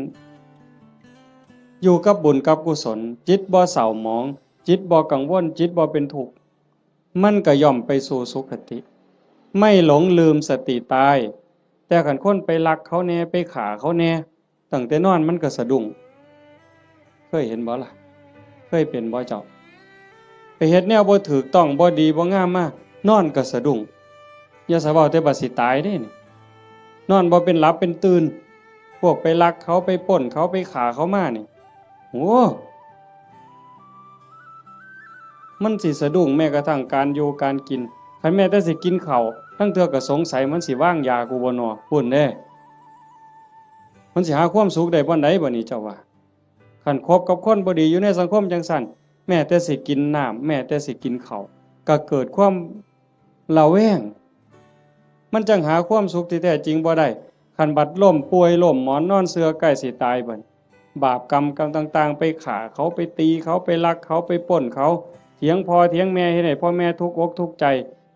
อยู่กับบุญกับกุศลจิตบ่เศร้าหมองจิตบ่กังวลจิตบ่เป็นทุกข์มันก็ย่อมไปสู่สุคติไม่หลงลืมสติตายแต่คันคนไปลักเขาแน่ไปฆ่าเขาแน่ตั้งแต่นอนมันก็สะดุ้งเคยเห็นบ่ล่ะเคยเป็นบ่เจ้าไปเฮ็ดแนวบ่ถูกต้องบ่ดีบ่งามมานอนก็สะดุ้งอย่าสะเว้าแต่บัดสิตายเด้นี่นอนบ่เป็นหลับเป็นตื่นพวกไปลักเขาไปปล้นเขาไปฆ่าเขามานี่โหมันสิสะดุ้งแม้กระทั่งการอยู่การกินคันแม้แต่สิกินข้าวทั้งเทื่อก็สงสัยมันสิวางยากูบ่น้อปุ่นเด้มันสิหาความสุขได้บ่ใดบ่นี่เจ้าว่าคันคบกับคนบ่ดีอยู่ในสังคมจังซั่นแม้แต่สิกินน้ำแม้แต่สิกินข้าวก็เกิดความระแวงมันจังหาความสุขที่แท้จริงบ่ได้คันบัดล้มป่วยล้มหมอนนอนเสือใกล้สิตายเบิ่นบาปกรรมต่างๆไปฆ่าเขาไปตีเขาไปลักเขาไปปล้นเขาเถียงพ่อเถียงแม่เฮ็ดให้พ่อแม่ทุกข์อกทุกข์ใจ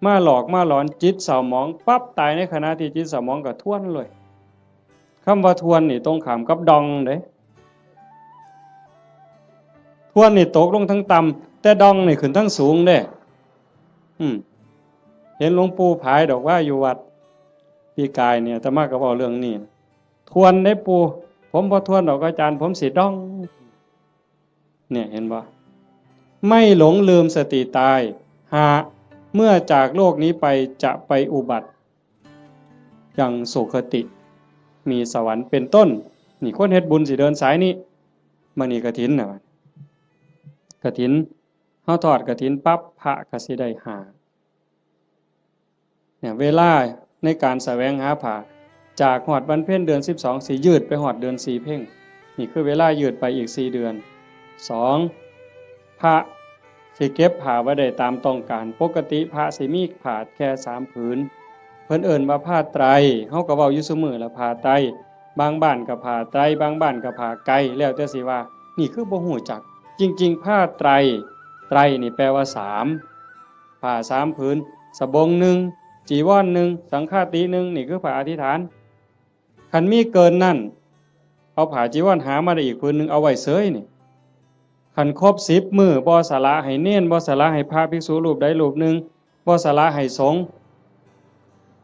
มาหลอกมาหลอนจิตเศร้าหมองปั๊บตายในขณะที่จิตเศร้าหมองก็ทวนเลยคำว่าทวนนี่ตรงข้ามกับดองเด้ทวนนี่ตกลงทั้งต่ำแต่ดองนี่ขึ้นทั้งสูงเด้เห็นหลวงปู่ผายดอกว่าอยู่วัดปีกายเนี่ยอาตมาก็เว้าเรื่องนี้ทวนได้ปู่ผมบ่ทวนดอกอาจารย์ผมสิดองเนี่ยเห็นบ่ไม่หลงลืมสติตายหาเมื่อจากโลกนี้ไปจะไปอุบัติยังสุคติมีสวรรค์เป็นต้นนี่คนเฮ็ดบุญสิเดินสายนี้มื้อนี้กฐินน่ะกฐินเฮาทอดกฐินปั๊บพระก็สิได้หาเนี่ยเวลาในการแสวงหาผ้าจากฮอดวันเพ็ญเดือน12สิยืดไปฮอดเดือน4เพ็งนี่คือเวลายืดไปอีก4เดือน2พระสิเก็บผ้าไว้ได้ตามต้องการปกติพระสิมีผ้าแค่3ผืนเพิ่นเอิ้นว่าผ้าไตรเฮาก็เว้าอยู่ซุมื้อละผ้าไตรบางบ้านก็ผ้าไตรบางบ้านก็ผ้าไกแล้วแต่สิว่านี่คือบ่ฮู้จักจริงๆผ้าไตรไตรนี่แปลว่า3ผ้า3ผืนสบง1จีวร1สังฆาติ1นี่คือผ้าอธิษฐานคันมีเกินนั่นเอาผ้าจีวรหามาได้อีกผืนนึงเอาไว้เสยนี่คันครบ10มื้อบ่สละให้เณรบ่สละให้พระภิกษุรูปใดรูปหนึ่งบ่สละให้สงฆ์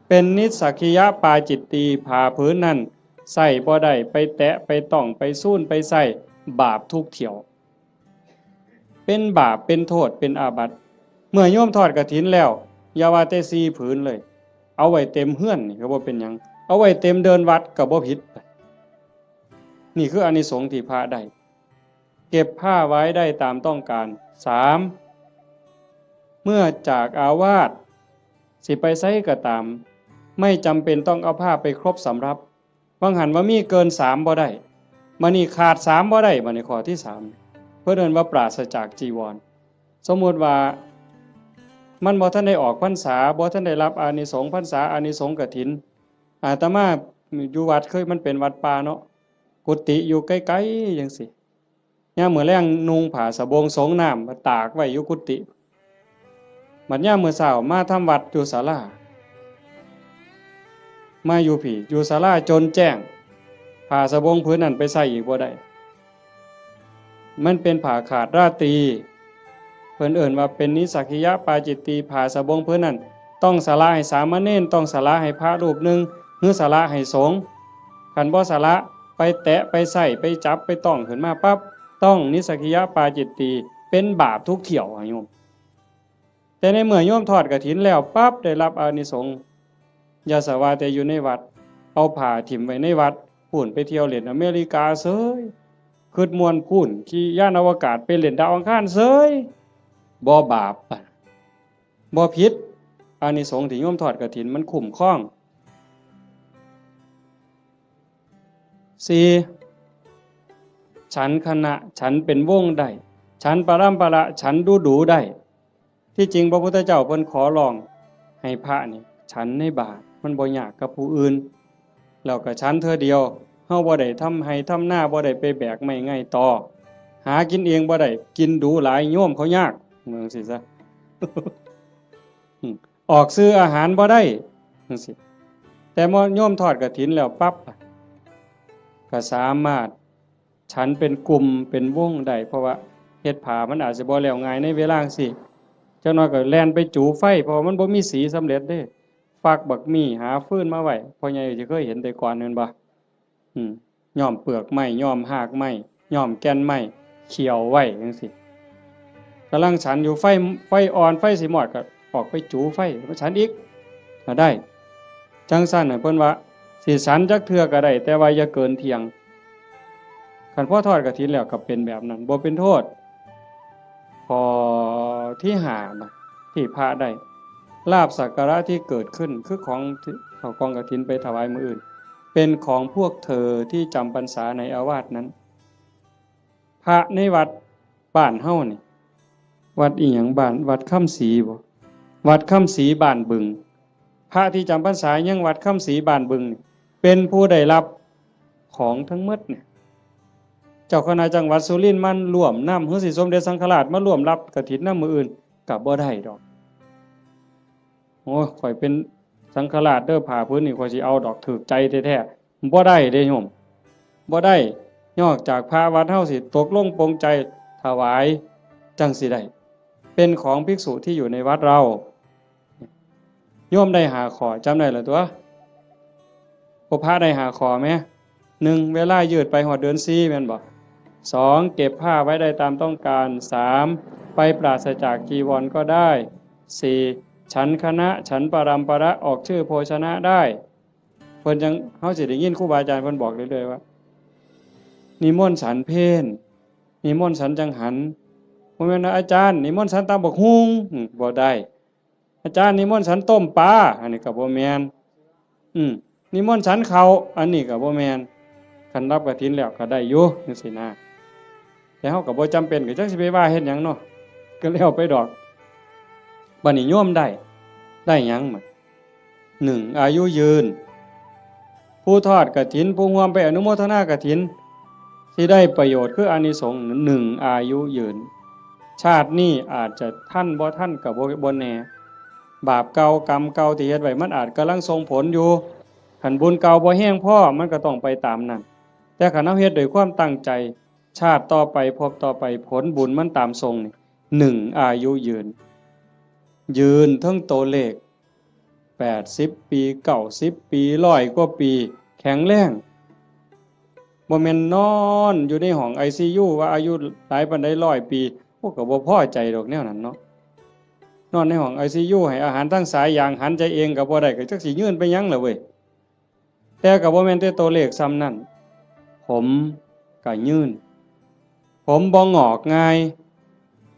เป็นนิสสักขิยปาจิตตีผ้าผืนนั้นใส่บ่ได้ไปแตะไปต้องไปสู้นไปใส่บาปทุกเที่ยวเป็นบาปเป็นโทษเป็นอาบัติเมื่อโยมทอดกฐินแล้วอย่าว่าแต่4ผืนเลยเอาไว้เต็มเฮือนนี่ก็บ่เป็นหยังเอาไว้เต็มเดินวัดก็บ่ผิดนี่คืออานิสงส์ที่พระได้เก็บผ้าไว้ได้ตามต้องการ3เมื่อจากอาวาสสิไปไสก็ตามไม่จำเป็นต้องเอาผ้าไปครบสำรับบางหันว่ามีเกิน3บ่ได้มื้อนี้ขาด3บ่ได้มื้อนี้ข้อที่3เพิ่นเอิ้นว่าปราศจากจีวรสมมุติว่ามันบ่ทันได้ออกพรรษาบ่ทันได้รับอานิสงส์พรรษาอานิสงส์กฐินอาตมาอยู่วัดเคยมันเป็นวัดป่าเนาะกุฏิอยู่ไกลๆจังซี่ยามมื้อแลงนุ่งผ้าสบงสงน้ำมาตากไว้อยู่กุฏิบัดยามมื้อเช้ามาทำวัดอยู่ศาลามาอยู่พี่อยู่ศาลาจนแจ้งผ้าสบงผืนนั้นไปใส่อีกบ่ได้มันเป็นผ้าขาดราตรีเพิ่นเอิ้นว่าเป็นนิสสักขิยปาจิตตีผ้าสบงผืนนั้นต้องสละให้สามเณรต้องสละให้พระรูปหนึ่งหรือสละให้สงฆ์คันบ่สละไปแตะไปใส่ไปจับไปต้องขึ้นมาปั๊บต้องนิสสักขิยปาจิตตีเป็นบาปทุกเที่ยวโยมแต่ในเมื่อโยมทอดกฐินแล้วปั๊บได้รับอานิสงส์อย่าสว่าแต่อยู่ในวัดเอาผ้าถิ่มไว้ในวัดพูนไปเที่ยวเล่นอเมริกาเสยคิดม่วนพูนขี่ยานอวกาศไปเล่นดาวอังคารเสยบ่บาปบ่ผิดอานิสงส์ที่โยมทอดกฐินมันคุ้มครอง4 ฉันคณะฉันเป็นวงได้ฉันปรัมประฉันดูได้ที่จริงพระพุทธเจ้าเพิ่นขอร้องให้พระนี่ฉันในบาตรมันบ่ยากกับผู้อื่นแล้วก็ฉันเธอเดียวเฮาบ่ได้ทำให้ทำหน้าบ่ได้ไปแบกไม้ไงต่อหากินเองบ่ได้กินดูหลายโยมเขายากเมืองสิซะ ออกซื้ออาหารบ่ได้จังซี่แต่มอโยมทอดกฐินแล้วปั๊บก็สามารถฉันเป็นกลุ่มเป็นวงได้เพราะว่าเฮ็ดผ้ามันอาจจะบ่แล้วง่ายในเวลาจังซี่จักหน่อยก็แล่นไปจูไฟเพราะมันบ่มีสีสำเร็จเด้ฟักบักมี่หาฟืนมาไว้พ่อใหญ่สิเคยเห็นแต่ก่อนแม่นบ่ย้อมเปลือกไม้ย้อมหากไม้ย้อมแก่นไม้เขี่ยวไว้จังซี่กำลังฉันอยู่ไฟอ่อนไฟสิมอดก็ออกไปจูไฟมาฉันอีกก็ได้จังซั่นน่ะเพิ่นว่าสิฉันจักเทื่อก็ได้แต่ว่าอย่าเกินเที่ยงคันพ่อทอดกฐินแล้วก็เป็นแบบนั้นบ่เป็นโทษพอที่หานะที่พระได้ลาภสักการะที่เกิดขึ้นคือของเอากองกฐินไปถวายมื้ออื่นเป็นของพวกเธอที่จำพรรษาในอาวาสนั้นพระในวัดบ้านเฮานี่วัดอีหยังบ้านวัดค่ำศรีบ่วัดค่ำศรีบ้านบึงพระที่จำพรรษายังวัดค่ำศรีบ้านบึงเป็นผู้ได้รับของทั้งหมดเนี่ยเจ้าคณะจังหวัดสุรินทร์มันร่วมนำคือสิสมเด็จสังฆราชมาร่วมรับกฐินนำมื้ออื่นก็บ่ได้ดอกโอ้ยข่อยเป็นสังฆราชเด้อผ้าพื้นนี่ข่อยสิเอาดอกถูกใจแท้ๆบ่ได้เด้โยมบ่ได้นอกจากพระวัดเฮาสิตกลงปรงใจถวายจังสิได้เป็นของภิกษุที่อยู่ในวัดเราโยมได้หาขอจำได้เหรอตัวพระได้หาขอไหม1เวลายืดไปหอดเดือน4แม่นบ่2เก็บผ้าไว้ได้ตามต้องการ3ไปปราศจากจีวรก็ได้4ฉันคณะฉันปรัมประออกชื่อโภชนะได้เพิ่นจังเฮาสิได้ยินครูบาอาจารย์เพิ่นบอกเรื่อยๆว่านิมนต์ฉันเพลนิมนต์ฉันจังหันบ่แม่นอาจารย์นิมนต์ฉันตำบักหุ่งบ่ได้อาจารย์นิมนต์ฉันต้มปลาอันนี้ก็บ่แม่นนิมนต์ฉันข้าวอันนี้ก็บ่แม่นคันรับกฐินแล้วก็ได้อยู่จังซี่นะแต่เฮาก็บ่จำเป็นก็จักสิไปว่าเฮ็ดหยังเนาะก็แล้วไปดอกบัดนี้โยมได้หยังหมด1อายุยืนผู้ทอดกฐินผู้ร่วมไปอนุโมทนากฐินสิได้ประโยชน์คืออานิสงส์1อายุยืนชาตินี้อาจจะท่านบ่ท่านก็บ่แน่บาปเก่ากรรมเก่าที่เฮ็ดไว้มันอาจกำลังส่งผลอยู่คันบุญเก่าบ่แห้งพอมันก็ต้องไปตามนั้นแต่คันเฮาเฮ็ดด้วยความตั้งใจชาติต่อไปพบต่อไปผลบุญมันตามทรงนี่1อายุยืนทั้งตัวเลข80ปี90ปี100กว่าปีแข็งแรงบ่แม่นนอนอยู่ในห้อง ICU ว่าอายุหลายปานใด100ปีพวกก็บ่พอใจดอกแนวนั้นเนาะนอนในห้อง ICU ให้อาหารทั้งสายอย่างหันใจเองก็บ่ได้ก็จักสิยืนไปหยังล่ะเว้ยแต่ก็บ่แม่นแต่ตัวเลขซ้ำนั้นผมก็ยืนผมบ่งอกง่าย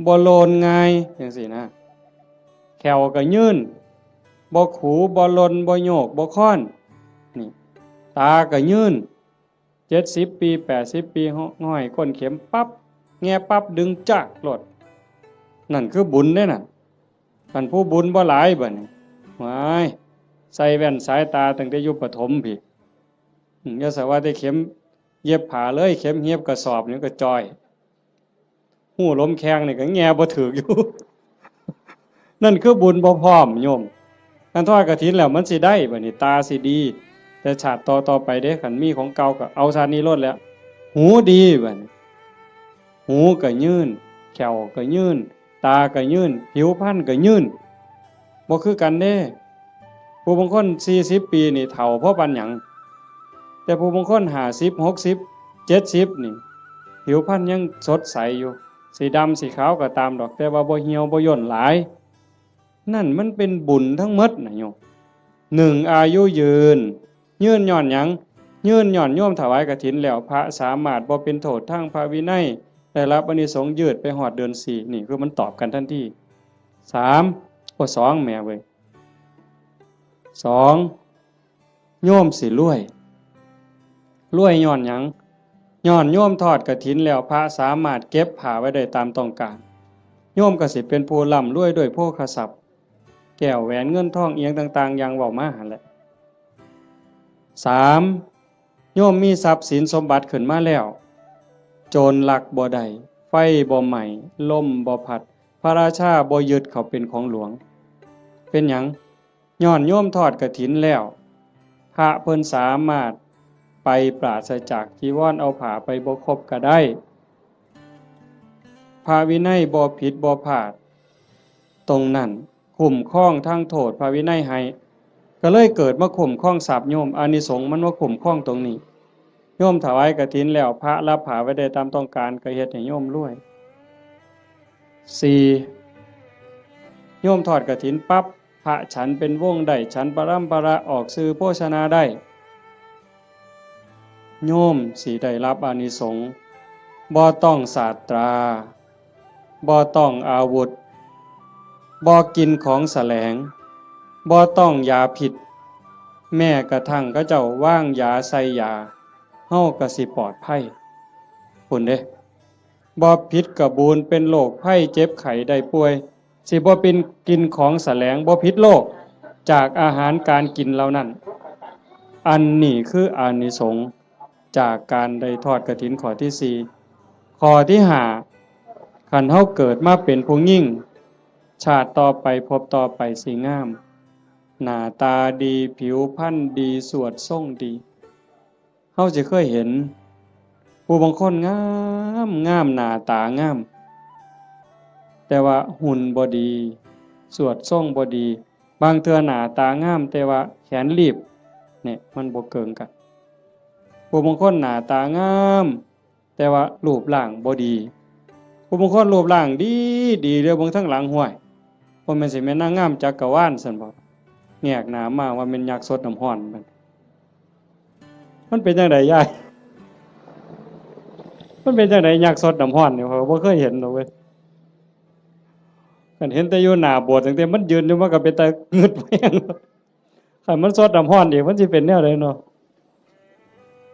บ่โลนง่ายจังซี่นะแขวก็ยืนบ่ขูบ่ลนบ่โยกบ่ค้อนนี่ตาก็ยืน70ปี80ปีห้อยก้นเข็มปั๊บแง่ปั๊บดึงจักรถนั่นคือบุญเด้น่ะคันผู้บุญบ่หลายบัดนี้ว้ายใส่แว่นสายตาตั้งแต่อยู่ประถมพี่อย่าสว่าแต่เข็มเย็บผ้าเลยเข็มเย็บกระสอบนี่ก็จ้อยหูล้มแข้งนี่ก็แง่บ่ถึกอยู่ นั่นคือบุญบ่พร้อมโยมคันทอดกฐินแล้วมันสิได้บัดนี้ตาสิดีแต่ชาติต่อไปเด้คันมีของเก่าก็เอาชาตินี้ลดแล้วหูดีบัดนี้หูก็ยืนแขวก็ยืนตาก็ยืนผิวพรรณก็ยืนบ่คือกันเด้ผู้บางคน40ปีนี่เฒ่าเพราะปานหยังแต่ผู้บางคน50 60 70นี่ผิวพรรณยังสดใสอยู่สีดำสีขาวก็ตามดอกแต่ว่าบ่เหี่ยวบ่ย่นหลายนั่นมันเป็นบุญทั้งหมดนะโยม1อายุยืนย้อนหยังยืนย้อนโยมถวายกฐินแล้วพระสามารถบ่เป็นโทษทางพระวินัยได้รับอานิสงส์ยืดไปฮอดเดือน4นี่คือมันตอบกันทันที2แม่เว้ย2โยมสิรวยย้อนหยัง ย้อนโยมทอดกฐินแล้วพระสามารถเก็บผ้าไว้ได้ตามต้องการโยมก็สิเป็นผู้ร่ำรวยด้วยโภคทรัพย์แก้วแหวนเงินทองเอียงต่างๆอย่างเว้ามาหั่นแหละ3โยมมีทรัพย์สินสมบัติขึ้นมาแล้วโจรลักบ่ได้ไฟบ่ไหม้ลมบ่พัดพระราชาบ่ยึดเขาเป็นของหลวงเป็นหยังย้อนโยมทอดกฐินแล้วพระเพิ่นสามารถไปปราศจากจีวรเอาผ้าไปบ่ครบก็ได้พระวินัยบ่ผิดบ่พลาดตรงนั้นคุ้มครองทางโทษพระวินัยให้ก็เลยเกิดมาคุ้มครองทรัพย์โยมอานิสงส์มันว่าคุ้มครองตรงนี้โยมถวายกฐินแล้วพระรับผ้าไว้ได้ตามต้องการก็เฮ็ดให้โยมรวย4โยมทอดกฐินปั๊บพระฉันเป็นวงได้ฉันปรัมปราออกสื่อโภชนาได้โยมสิได้รับอานิสงส์บ่ต้องศาสตราบ่ต้องอาวุธบ่กินของแสลงบ่ต้องยาผิดแม้กระทั่งเขาเจ้าว่างยาใส่ยาเฮาก็สิปลอดภัยพุ่นเด้บ่ผิดกระบูนเป็นโรคภัยเจ็บไข้ได้ป่วยสิบ่เป็นกินของแสลงบ่ผิดโรคจากอาหารการกินเหล่านั้นอันนี้คืออานิสงส์จากการได้ทอดกฐินข้อที่4ข้อที่5คันเฮาเกิดมาเป็นผู้หญิงชาติต่อไปพบต่อไปสิงามหน้าตาดีผิวพรรณดีสวดทรงดีเฮาสิเคยเห็นผู้บางคนงามงามหน้าตางามแต่ว่าหุ่นบ่ดีสวดทรงบ่ดีบางเทื่อหน้าตางามแต่ว่าแขนรีบเนี่ยมันบ่เกิงกันผู้บางคนหน้าตางามแต่ว่ารูปร่างบ่ดีผู้บางคนรูปร่างดีดีเด้อบางทั้งหลังห้วยบ่แม่นสิแม่นนางงามจักรวาลซั่นบ่แงกหน้ามาว่าแม่นยักษ์สดน้ำร้อนมันเป็นจังไดยายมันเป็นจังไดยักษ์สดน้ำร้อนนี่เขาบ่เคยเห็นดอกเว้ยคันเห็นแต่อยู่หน้าโบสถ์ตั้งแต่มันยืนอยู่มันก็เป็นตางึดแม่งคันมันสดน้ำร้อนอีกมันสิเป็นแนวใดเนาะ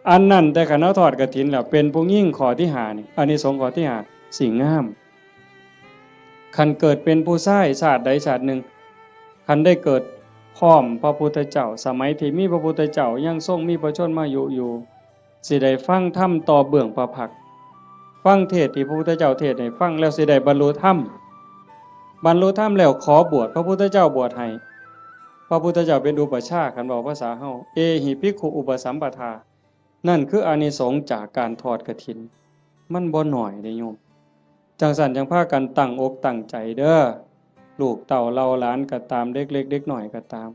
อันนั้นแต่คันเฮาทอดกฐินแล้วเป็นผู้หญิงข้อที่5นี่อานิสงส์ข้อที่5สิงามคันเกิดเป็นผู้ชายชาติใดชาติหนึ่งคันได้เกิดพร้อมพระพุทธเจ้าสมัยที่มีพระพุทธเจ้ายังทรงมีพระชนมายุอยู่สิได้ฟังธรรมต่อเบื้องพระพักตร์ฟังเทศน์ที่พระพุทธเจ้าเทศน์ให้ฟังแล้วสิได้บรรลุธรรมแล้วขอบวชพระพุทธเจ้าบวชให้พระพุทธเจ้าเป็นอุปชฌาย์คันบอกภาษาเฮาเอหิภิกขุอุปสัมปทานั่นคืออานิสงส์จากการทอดกฐินมันบ่น้อยเด้โยมจังซั่นจังพากันตั้งอกตั้งใจเด้อลูกเต้าเราหลานก็ตามเด็กเล็กเด็กน้อยก็ตาม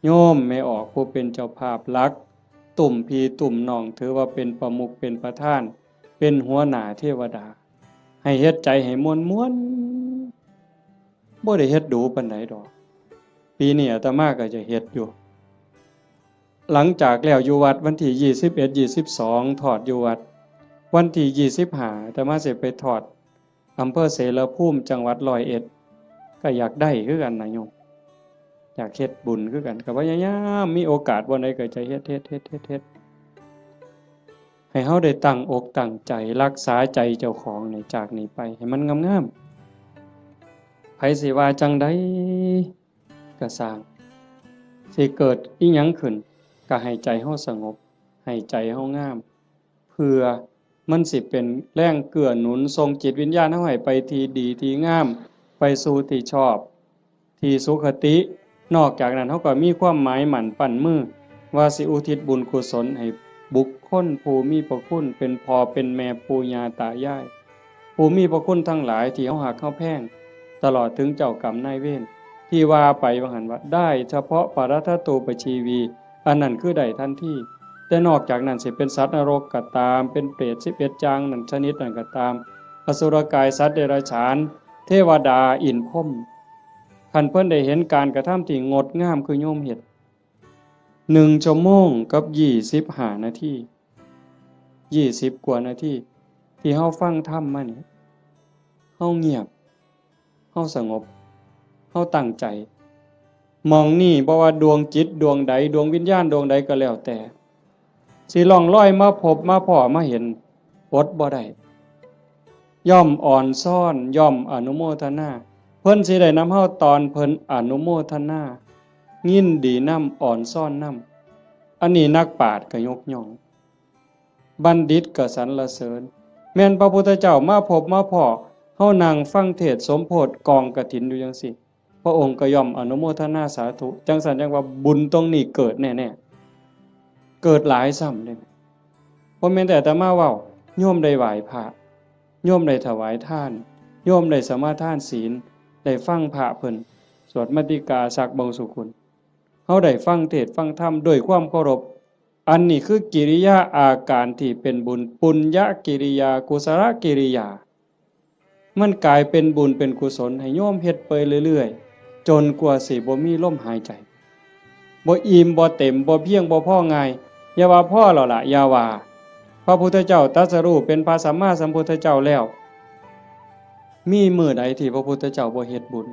โยมไม่ออกผู้เป็นเจ้าภาพหลักตุ่มพี่ตุ่มน้องถือว่าเป็นประมุขเป็นประธานเป็นหัวหน้าเทวดาให้เฮ็ดใจให้ม่วนๆบ่ได้เฮ็ดดูปานใดดอกปีนี้อาตมาก็จะเฮ็ดอยู่หลังจากแล้วอยู่วัดวันที่21 22ทอดอยู่วัดวันที่25อาตมาสิไปทอดอำเภอเสรภูมิจังหวัด101ก็อยากได้คือกันนะโยมอยากเฮ็ดบุญคือกันก็พยายามมีโอกาสบ่ใดก็จะเฮ็ดให้เฮาได้ตั้งอกตั้งใจรักษาใจเจ้าของนี่จากนี้ไปให้มันงามๆไผสิว่าจังได๋ก็สร้างสิเกิดอิหยังขึ้นก็ให้ใจเฮาสงบให้ใจเฮางามเพื่อมันสิเป็นแรงเกื้อหนุนส่งจิตวิญญาณเฮาให้ไปที่ดีที่งามไปสู่ที่ชอบที่สุขตินอกจากนั้นเฮาก็มีความหมายหมั่นปั้นมือว่าสิอุทิศบุญกุศลให้บุคคลผู้มีพระคุณเป็นพ่อเป็นแม่ปู่ย่าตายายผู้มีพระคุณทั้งหลายที่เฮาฮักเฮาแพงตลอดถึงเจ้ากรรมนายเวรที่ว่าไปว่าหั่นว่าได้เฉพาะปรัตถตูปชีวีอันนั้นคือได้ทันทีแต่นอกจากนั้นสิเป็นสัตว์นรกก็ตามเป็นเปรต11จางนั่นชนิดนั้นก็ตามอสุรกายสัตว์เดรัจฉานเทวดาอินทร์พรหมคันเพิ่นได้เห็นการกระทำที่งดงามคือโยมเฮ็ด1 ชั่วโมงกับ25 นาที20 กว่านาทีที่เฮาฟังธรรมมานี่เฮาเงียบเฮาสงบเฮาตั้งใจมองนี่บ่ว่าดวงจิตดวงใดดวงวิญญาณดวงใดก็แล้วแต่สิล่องลอยมาพบมาพ้อมาเห็น อดบ่ได้ย่อมอ่อนซ่อนย่อมอนุโมทนาเพิ่นสิได้นำเฮาตอนเพิ่นอนุโมทนายินดีนำอ่อนซ่อนนำอันนี้นักปราชญ์ก็ยกย่องบัณฑิตก็สรรเสริญแม่นพระพุทธเจ้ามาพบมาพ้อเฮานั่งฟังเทศน์สมโพธิกองกฐินอยู่จังซี่พระองค์ก็ย่อมอนุโมทนาสาธุจังซั่นจังว่าบุญตรงนี้เกิดแน่ๆเกิดหลายซ้ำเด้บ่แม่นแต่อาตมาเว้าโยมได้ไหว้พระโยมได้ถวายทานโยมได้สมาทานศีลได้ฟังพระเพิ่นสวดมาติกาสักบงสุกุลเฮาได้ฟังเทศน์ฟังธรรมด้วยความเคารพอันนี้คือกิริยาอาการที่เป็นบุญปุญญกิริยากุศลกิริยามันกลายเป็นบุญเป็นกุศลให้โยมเฮ็ดไปเรื่อยๆจนกว่าสิบ่มีลมหายใจบ่อิ่มบ่เต็มบ่เพียงบ่พอง่ายอย่าว่าพอแล้วล่ะอย่าว่าพระพุทธเจ้าตรัสรู้เป็นพระสัมมาสัมพุทธเจ้าแล้วมีมื้อใดที่พระพุทธเจ้าบ่เฮ็ดบุญ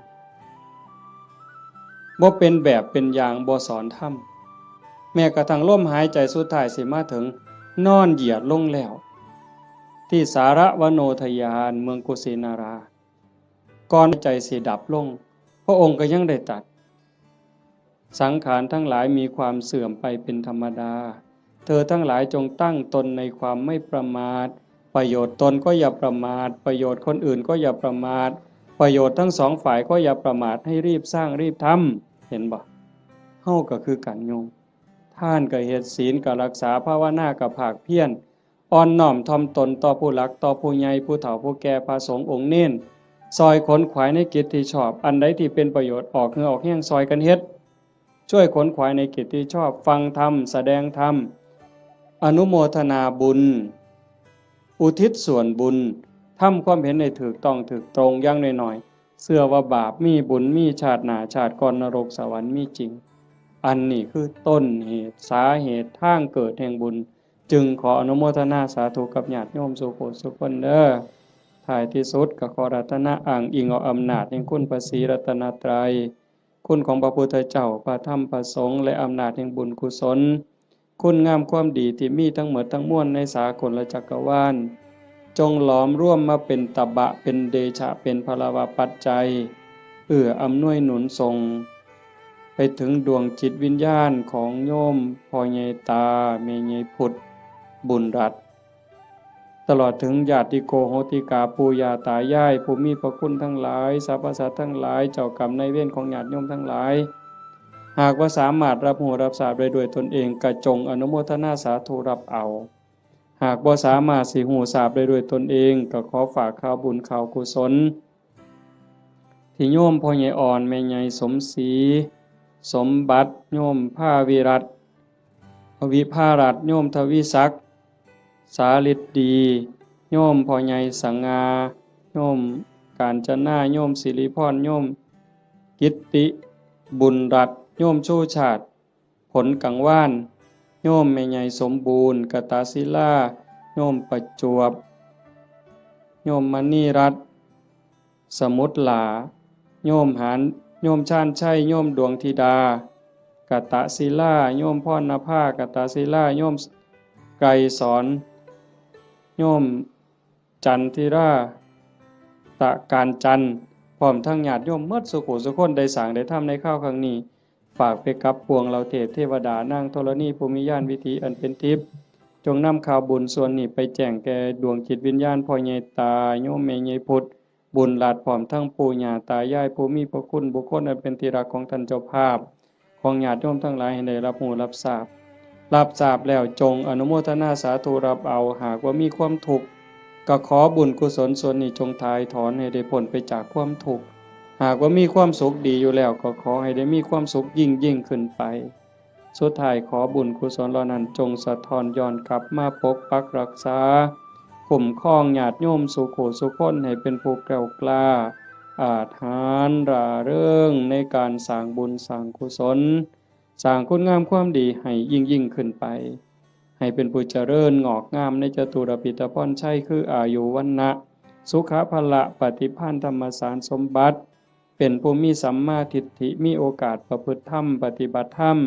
บ่เป็นแบบเป็นอย่างบ่สอนธรรมแม้กระทั่งลมหายใจสุดท้ายสิมาถึงนอนเหยียดลงแล้วที่สารวโนทยานเมืองกุสินาราก่อนใจสิดับลงพระองค์ก็ยังได้ตรัสสังขารทั้งหลายมีความเสื่อมไปเป็นธรรมดาเธอทั้งหลายจงตั้งตนในความไม่ประมาทประโยชน์ตนก็อย่าประมาทประโยชน์คนอื่นก็อย่าประมาทประโยชน์ทั้งสองฝ่ายก็อย่าประมาทให้รีบสร้างรีบทำเห็นบ่เฮาก็คือกันโยมท่านก็เฮ็ดศีลก็รักษาภาวนาก็ภาคเพียรอ่อนน้อมถ่อมตนต่อผู้หลักต่อผู้ใหญ่ผู้เฒ่าผู้แก่พระสงฆ์องค์เน้นซอยขนขวายในกิจที่ชอบอันใดที่เป็นประโยชน์ออกเหงื่อออกแห้งซอยกันเฮ็ดช่วยขนขวายในกิจที่ชอบฟังธรรมแสดงธรรมอนุโมทนาบุญอุทิศส่วนบุญทำความเห็นในถูกต้องถูกตรงอย่างน้อยๆเชื่อว่าบาปมีบุญมีชาติหน้าชาติก่อนนรกสวรรค์มีจริงอันนี้คือต้นเหตุสาเหตุทางเกิดแห่งบุญจึงขออนุโมทนาสาธุกับญาติโยมสุโขสุคนเด้อท้ายที่สุดก็ขอรัตนะอ้างอิงเอาอำนาจแห่งคุณพระศรีรัตนตรัยคุณของพระพุทธเจ้าพระธรรมพระสงฆ์และอำนาจแห่งบุญกุศลคุณงามความดีที่มีทั้งหมดทั้งมวลในสากลจักรวาลจงหลอมร่วมมาเป็นตบะเป็นเดชะเป็นพลวปัจจัยอำนวยหนุนส่งไปถึงดวงจิตวิญญาณของโยมพ่อใหญ่ตาแม่ใหญ่พุทธบุญรัตน์ตลอดถึงญาติโกโหติกาปู่ย่าตายายผู้มีพระคุณทั้งหลายสรรพสัตว์ทั้งหลายเจ้ากรรมนายเวรของญาติโยมทั้งหลายหากว่าสามารถรับรู้รับทราบได้ด้วยตนเองก็จงอนุโมทนาสาธุรับเอาหากบ่สามารถสิรู้ทราบได้ด้วยตนเองก็ขอฝากข่าวบุญข่าวกุศลที่โยมพ่อใหญ่อ่อนแม่ใหญ่สมศรีสมบัติโยมภาวิรัตน์วิภารัตน์โยมทวิศักดิ์สาฤทธิ์ดีโยมพ่อใหญ่สังงาโยมกาญจนาโยมสิริพรโยมกิตติบุญรัตน์โยมชูชาติผลกังวานโยมแม่ใหญ่สมบูรณ์กตศิลาโยมประจวบโยมมณีรัตน์สมุทรหลาโยมหานโยมชาญชัยโยมดวงธิดากตศิลาโยมพรณภากตศิลาโยมไกรสอนโยมจันทิราตะการจันทร์พร้อมทั้งญาติโยมหมดสุขุสุคนได้สร้างได้ทำในข้าวครั้งนี้ฝากไปกับปวงเราเทพเทวดานางธรณีภูมิญาณวิถีอันเป็นทิพย์จงนำข่าวบุญส่วนนี้ไปแจ้งแก่ดวงจิตวิญญาณพ่อใหญ่ตาโยมแม่ใหญ่พุทธบุญหลาดพร้อมทั้งปู่ย่าตายายผู้มีพระคุณบุคคลอันเป็นที่รักของท่านเจ้าภาพของญาติโยมทั้งหลายให้ได้รับรู้รับทราบแล้วจงอนุโมทนาสาธุรับเอาหากว่ามีความทุกข์ก็ขอบุญกุศลส่วนนี้จงถ่ายถอนให้ได้พ้นไปจากความทุกข์หากว่ามีความสุขดีอยู่แล้วก็ขอให้ได้มีความสุขยิ่งขึ้นไปสุดท้ายขอบุญกุศลเหล่านั้นจงสะท้อนย้อนกลับมาปกปักรักษาคุ้มครองญาติโยมสุขสุขคนให้เป็นผู้แกล้วกล้าอาถรรพ์ร่าเริงในการสร้างบุญสร้างกุศลสร้างคุณงามความดีให้ยิ่งขึ้นไปให้เป็นผู้เจริญงอกงามในจตุรพิธพรชัยคืออายุวันนะสุขภละปฏิภาณธรรมสารสมบัติเป็นผู้มีสัมมาทิฏฐิมีโอกาสประพฤติธรรมปฏิบัติธรรม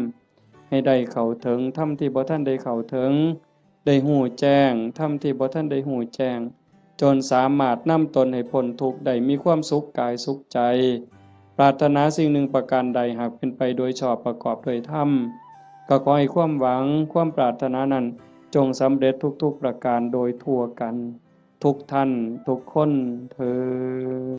ให้ได้เข้าถึงธรรมที่บ่ทันได้เข้าถึง ได้หู้แจ้งธรรมที่บ่ทันได้หู้แจ้งจนสามารถนำตนให้พ้นทุกข์ได้มีความสุขกายสุขใจปรารถนาสิ่งหนึ่งประการใดหากเป็นไปโดยชอบประกอบด้วยธรรมก็ขอให้ความหวังความปรารถนานั้นจงสำเร็จทุกๆประการโดยทั่วกันทุกท่านทุกคนเทอญ